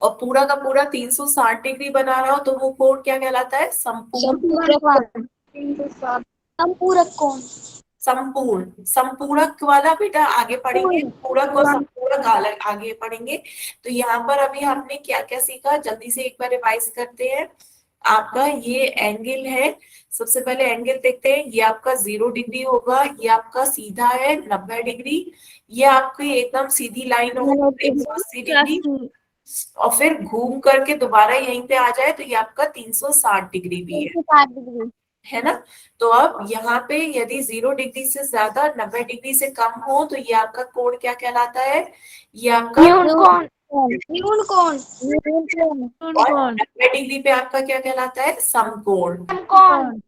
और पूरा का पूरा 360 डिग्री बना रहा हो तो वो कोण क्या कहलाता है? संपूर्ण। संपूरक कोण। 360। संपूरक कोण। संपूर्ण, संपूरक वाला बेटा आगे पढ़ेंगे, पूर्ण। पूरक और संपूरक अलग आगे पढ़ेंगे। तो यहाँ पर अभी हमने क्या क्या सीखा, जल्दी से एक बार रिवाइज करते हैं। आपका ये एंगल है, सबसे पहले एंगल देखते हैं। ये आपका 0 डिग्री होगा, ये आपका सीधा है 90 डिग्री, ये आपकी एकदम सीधी लाइन होगी 180 डिग्री, और फिर घूम करके दोबारा यहीं पे आ जाए तो ये आपका 360 डिग्री भी है 360 डिग्री। है ना। तो अब यहाँ पे यदि 0 डिग्री से ज्यादा 90 डिग्री से कम हो तो ये आपका कोण क्या कहलाता है? ये आपका, न्यून कोण। न्यून कोण। न्यून कोण। और 90 डिग्री पे आपका क्या कहलाता है? समकोण, सम कोण।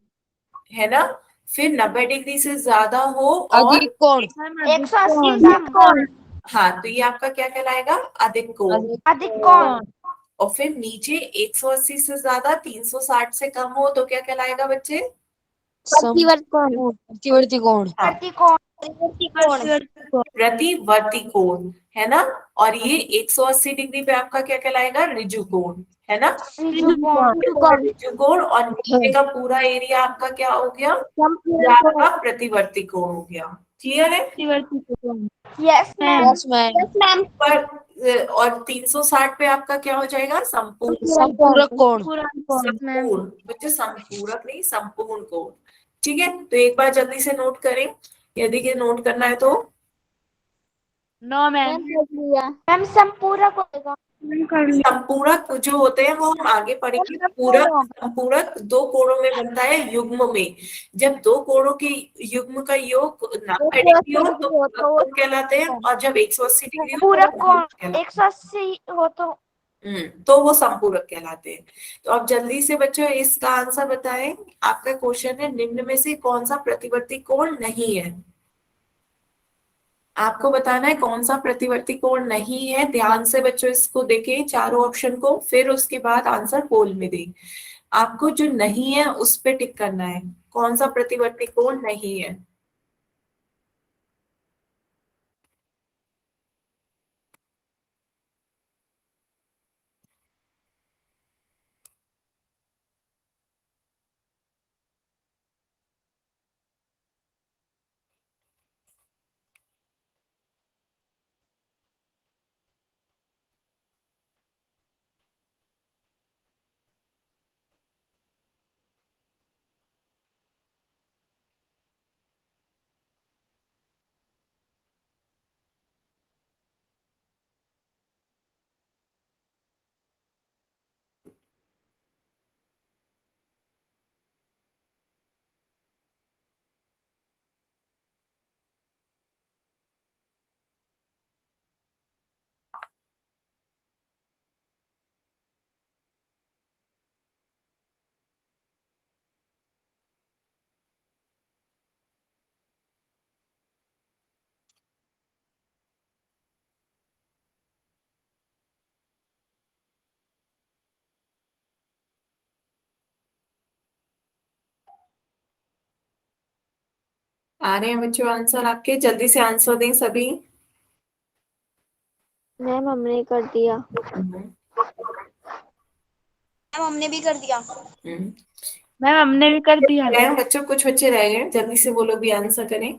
है ना। फिर 90 डिग्री से ज्यादा हो और अधिक कोण। 180 अधिक सम कोण। कोण। हाँ, तो ये आपका क्या कहलाएगा? अधिक कोण। अधिक कोण। और फिर नीचे 180 से ज्यादा 360 से कम हो तो क्या कहलाएगा बच्चे? प्रतिवर्ती कोण। प्रतिवर्ती कोण। हाँ, प्रति कोण। प्रतिवर्ती कोण। प्रतिवर्ती कोण, है ना। और ये 180 डिग्री पे आपका क्या कहलाएगा? ऋजु कोण, है ना। ऋजु कोण। ऋजु कोण, और नीचे का पूरा एरिया आपका क्या हो गया? ये संपूरक कोण। आपका प्रतिवर्ती कोण हो गया। क्लियर है? प्रतिवर्ती कोण। Yes ma'am. Yes ma'am. Yes ma'am. पर और 360 पे आपका क्या हो जाएगा? संपूर्ण, संपूरक कोण। संपूर्ण बच्चे, संपूरक नहीं, संपूर्ण कोण। ठीक है, तो एक बार जल्दी से नोट करें, यदि के नोट करना है तो। No ma'am. मैम संपूरक होगा। संपूरक जो होते हैं वो हम आगे पढ़ेंगे। पूरक, संपूरक दो कोणों में बनता है युग्म में। जब दो कोणों के युग्म का योग 90 डिग्री हो तो पूरक कोण कहलाते हैं, और जब 180 डिग्री हो तो पूरक कोण संपूरक कहलाते 180 हो तो तो वो संपूरक कहलाते हैं। तो अब जल्दी से बच्चों इसका आंसर बताएं। आपका क्वेश्चन है, निम्न में से कौन सा प्रतिवर्ती कोण नहीं है? आपको बताना है कौन सा प्रतिवर्ती कोण नहीं है। ध्यान से बच्चों इसको देखें, चारों ऑप्शन को, फिर उसके बाद आंसर पोल में दें। आपको जो नहीं है उस पे टिक करना है, कौन सा प्रतिवर्ती कोण नहीं है। आ रहे हैं बच्चों आंसर आपके? जल्दी से आंसर दें सभी। मैम हमने कर दिया। हम्म, मैम हमने भी कर दिया। हम्म। मैम हमने भी कर दिया। रहे हैं बच्चों, कुछ बच्चे रह गए, जल्दी से बोलो भी आंसर करें।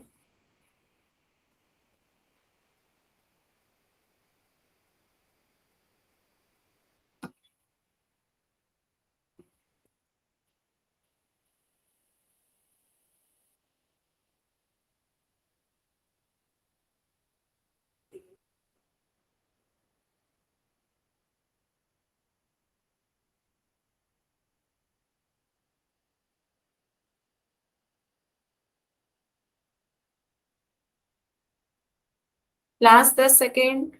Last 10 second.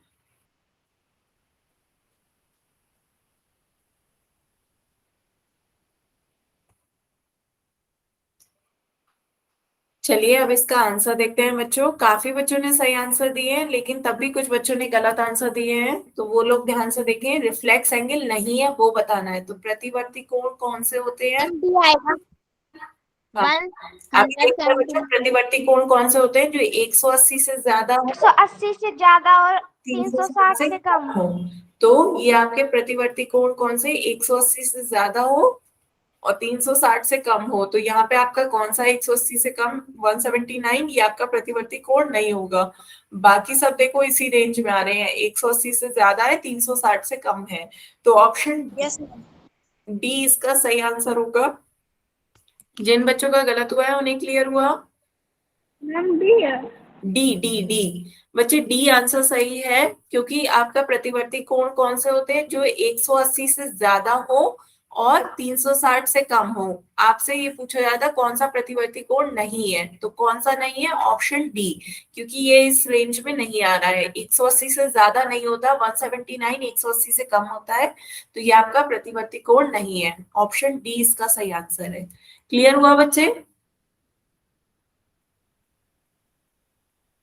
चलिए अब इसका आंसर देखते हैं बच्चों। काफी बच्चों ने सही आंसर दिए हैं, लेकिन तब भी कुछ बच्चों ने गलत आंसर दिए हैं, तो वो लोग ध्यान से देखें। रिफ्लेक्स एंगल नहीं है वो बताना है। तो प्रतिवर्ती कोण कौन से होते हैं? डी आएगा। हाँ, आप देखते हैं बच्चों, प्रतिवर्ती कोण कौन से होते हैं? जो 180 से ज्यादा हो, 180 से ज्यादा और 360 360 से कम। हो। तो ये आपके प्रतिवर्ती कोण कौन से? 180 से ज्यादा हो और 360 से कम हो। तो यहाँ पे आपका कौन सा 180 से कम? 179, ये आपका प्रतिवर्ती कोण नहीं होगा। बाकी सब देखो इसी रेंज में आ रहे हैं, 180 से ज्यादा है, 360 से कम है। तो ऑप्शन यस डी इसका सही आंसर होगा। जिन बच्चों का गलत हुआ है उन्हें क्लियर हुआ? मैम डी है। D D D. बच्चे डी आंसर सही है, क्योंकि आपका प्रतिवर्ती कोण कौन से होते हैं? जो 180 से ज्यादा हो और 360 से कम हो। आपसे ये पूछा जाता कौन सा प्रतिवर्ती कोण नहीं है, तो कौन सा नहीं है? ऑप्शन डी, क्योंकि ये इस रेंज में नहीं आ रहा है। 180 से ज्यादा नहीं होता, 179 180 से कम होता है। तो ये आपका प्रतिवर्ती कोण नहीं है। ऑप्शन डी इसका सही आंसर है। क्लियर हुआ बच्चे?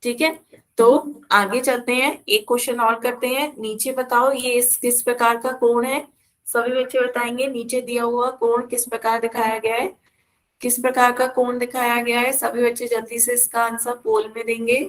ठीक है, तो आगे चलते हैं, एक क्वेश्चन और करते हैं। नीचे बताओ ये किस प्रकार का कोण है? सभी बच्चे बताएंगे नीचे दिया हुआ कोण किस प्रकार दिखाया गया है। किस प्रकार का कोण दिखाया गया है? सभी बच्चे जल्दी से इसका आंसर पोल में देंगे।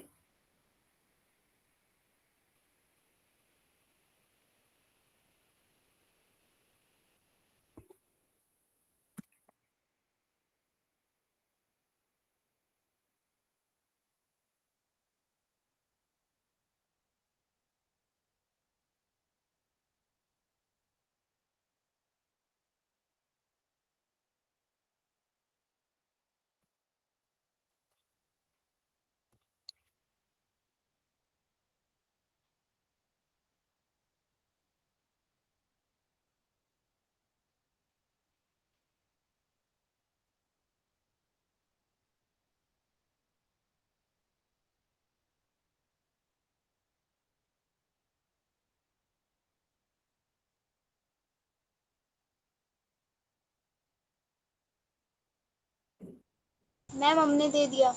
मैम हमने दे दिया।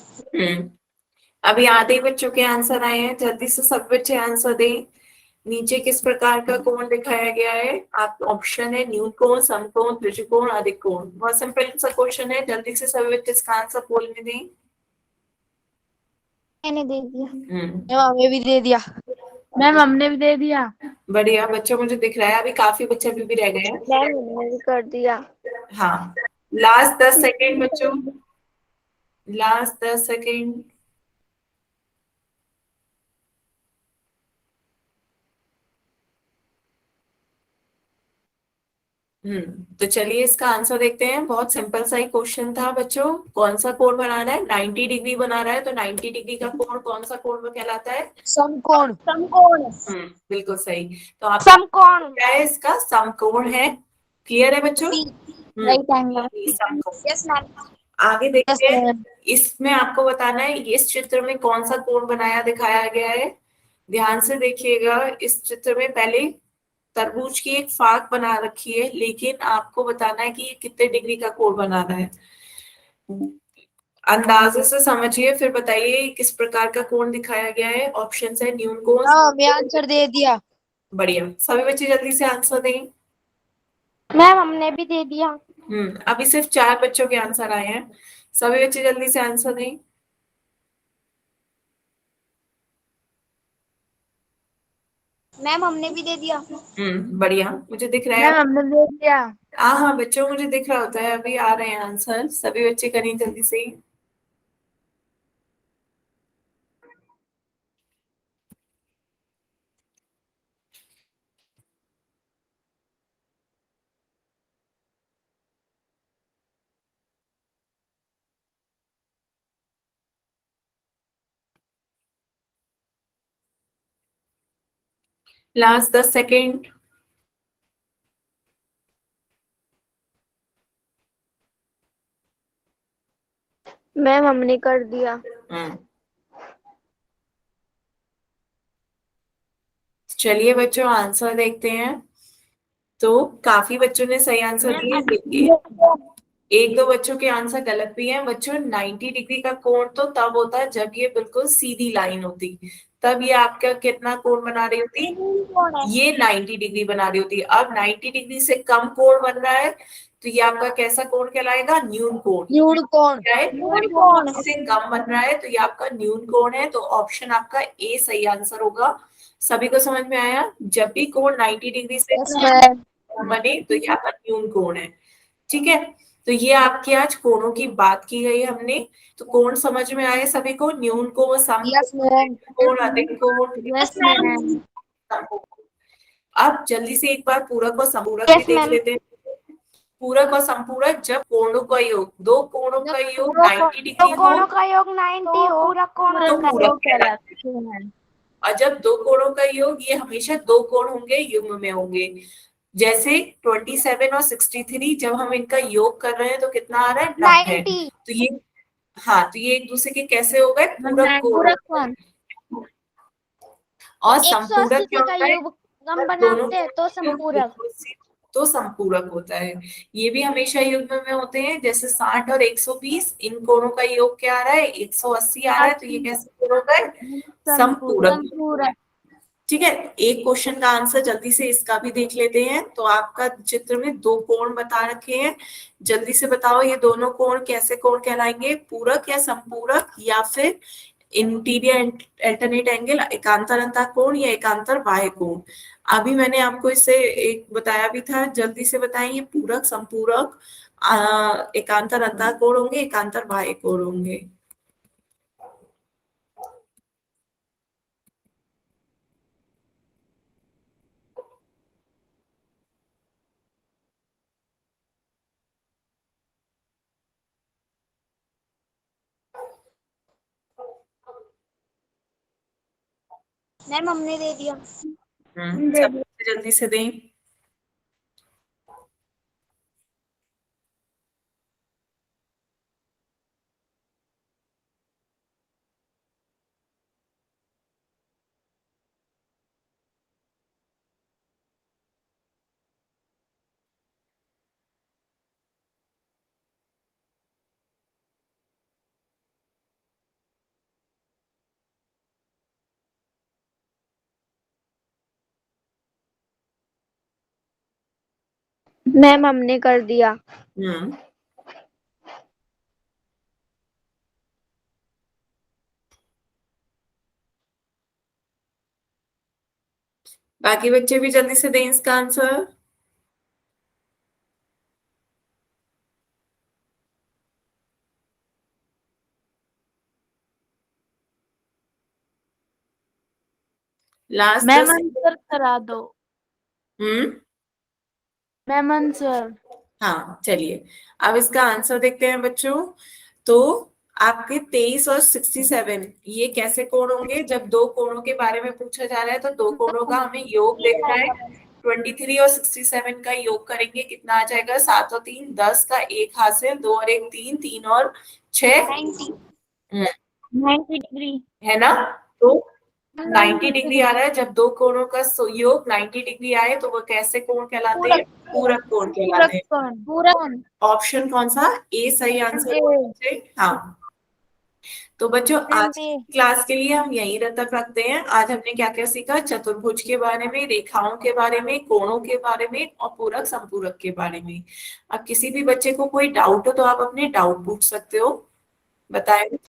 अभी आधे बच्चों के आंसर आए हैं, जल्दी से सब बच्चे आंसर दें। नीचे किस प्रकार का कोण दिखाया गया है? आप ऑप्शन है न्यून कोण, समकोण, त्रिकोण, अधिक कोण। बहुत सिंपल सा क्वेश्चन है, जल्दी से सभी बच्चे इसका आंसर पोल में दें। मैंने दे दिया। मैम हमें भी दे दिया। मैम हमने भी दे दिया। बढ़िया बच्चों, मुझे दिख रहा है अभी काफी बच्चे अभी भी रह गए हैं। मैम हमने भी कर दिया। हाँ, लास्ट 10 सेकेंड बच्चों, लास्ट 10 सेकेंड। तो चलिए इसका आंसर देखते हैं। बहुत सिंपल सा ही क्वेश्चन था बच्चों। कौन सा कोण बना रहा है? 90 डिग्री बना रहा है, तो 90 डिग्री का कोण कौन सा कोण कहलाता है? समकोण। समकोण। बिल्कुल सही। तो आपका समकोण। क्या है? इसका समकोण है। क्लियर है बच्चों? Right angle. समकोण। Yes ma'am. आगे यस देखते हैं। मैम। इसमें आपको बताना है इस चित्र में कौन सा कोण बनाया दिखाया गया है। ध्यान से देखिएगा। इस चित्र में पहले तरबूज की एक फाक बना रखी है, लेकिन आपको बताना है कि ये कितने डिग्री का कोण बना रहा है। अंदाजे से समझिए, फिर बताइए किस प्रकार का कोण दिखाया गया है। ऑप्शन है न्यून कोण। हाँ हमें आंसर दे दिया। बढ़िया, सभी बच्चे जल्दी से आंसर दें। मैम हमने भी दे दिया। अभी सिर्फ 4 बच्चों के आंसर आए हैं। सभी बच्चे जल्दी से आंसर दें। मैम हमने भी दे दिया। बढ़िया, मुझे दिख रहा है। मैम हमने दे दिया। हाँ हाँ बच्चों, मुझे दिख रहा होता है, अभी आ रहे हैं आंसर, सभी बच्चे करें जल्दी से। Last 10 second. मैम हमने कर दिया। चलिए बच्चों, आंसर देखते हैं। तो काफी बच्चों ने सही आंसर दिए, लेकिन एक दो बच्चों के आंसर गलत भी हैं। बच्चों 90 डिग्री का कोण तो तब होता है जब ये बिल्कुल सीधी लाइन होती, तब ये आपका कितना कोण बना रही होती, ये 90 डिग्री बना रही होती है। अब 90 डिग्री से कम कोण बन रहा है तो ये आपका कैसा कोण कहलाएगा, न्यून कोण। न्यून कोण। क्या है, न्यून कोण। से कम बन रहा है तो ये आपका न्यून कोण है। तो ऑप्शन आपका ए सही आंसर होगा। सभी को समझ में आया, जब भी कोण 90 डिग्री से यस मैम। बने तो ये आपका न्यून कोण है। ठीक है, तो ये आपकी आज कोणों की बात की गई हमने। तो कोण समझ में आए सभी को, न्यून कोण, सम यस मैम। कोण, अधिक कोण। Yes ma'am. अब जल्दी से एक बार पूरक और संपूरक भी Yes, देख ma'am. लेते हैं। पूरक और संपूरक, जब कोणों का योग, दो कोणों का योग 90 डिग्री हो कोणों का योग 90 हो, पूरा कोण तो का पूरक योग कहलाता है। और जब दो कोणों का योग, ये हमेशा दो कोण होंगे, युग्म में होंगे। जैसे 27 और 63, जब हम इनका योग कर रहे हैं तो कितना आ रहा है, 90। 90 तो ये, हाँ, तो ये एक दूसरे के कैसे हो गए, पूरक कोण। पूरा कोण। और 180 संपूरक क्या का होता है, योग हम दोनों बनाते हैं तो संपूरक। तो संपूरक होता है। ये भी हमेशा युग्म में होते हैं। जैसे 60 और 120, इन कोणों का योग क्या आ रहा है, 180 आ रहा है, तो ये कैसे पूरक है, संपूरक। संपूरक। ठीक है, एक क्वेश्चन का आंसर जल्दी से इसका भी देख लेते हैं। तो आपका चित्र में दो कोण बता रखे हैं, जल्दी से बताओ ये दोनों कोण कैसे कोण कहलाएंगे, पूरक या संपूरक, या फिर इंटीरियर अल्टरनेट एंगल, एकांतर अंतः कोण या एकांतर बाह्य कोण। अभी मैंने आपको इससे एक बताया भी था, जल्दी से बताएं, ये पूरक, संपूरक, एकांतर अंतः कोण होंगे, एकांतर बाह्य कोण होंगे। मैम हमने दे दिया। सब जल्दी से दें। मैम हमने कर दिया। हम्म बाकी बच्चे भी जल्दी से दें इसका आंसर। लास्ट मैम 10 आंसर करा दो। हम्म मैम आंसर। हाँ चलिए, अब इसका आंसर देखते हैं बच्चों। तो आपके 23 और 67 ये कैसे कोण होंगे, जब दो कोणों के बारे में पूछा जा रहा है तो दो कोणों का हमें योग देखना है। 23 और 67 का योग करेंगे, कितना आ जाएगा, 7 और 3 10 का एक हासिल, 2 और 1 3, 3 और 6 90 हम्म, 90 डिग्री। है ना। तो 90 डिग्री आ रहा है, जब दो कोणों का योग 90 डिग्री आए तो वो कैसे कोण कहलाते हैं, पूरक कोण कहलाते हैं। पूरा कोण। ऑप्शन कौन सा, ए सही आंसर होना चाहिए। हाँ, तो बच्चों आज की क्लास के लिए हम यहीं तक रखते हैं। आज हमने क्या क्या सीखा, चतुर्भुज के बारे में, रेखाओं के बारे में, कोणों के बारे में, और पूरक संपूरक के बारे में। अब किसी भी बच्चे को कोई डाउट हो तो आप अपने डाउट पूछ सकते हो, बताएं।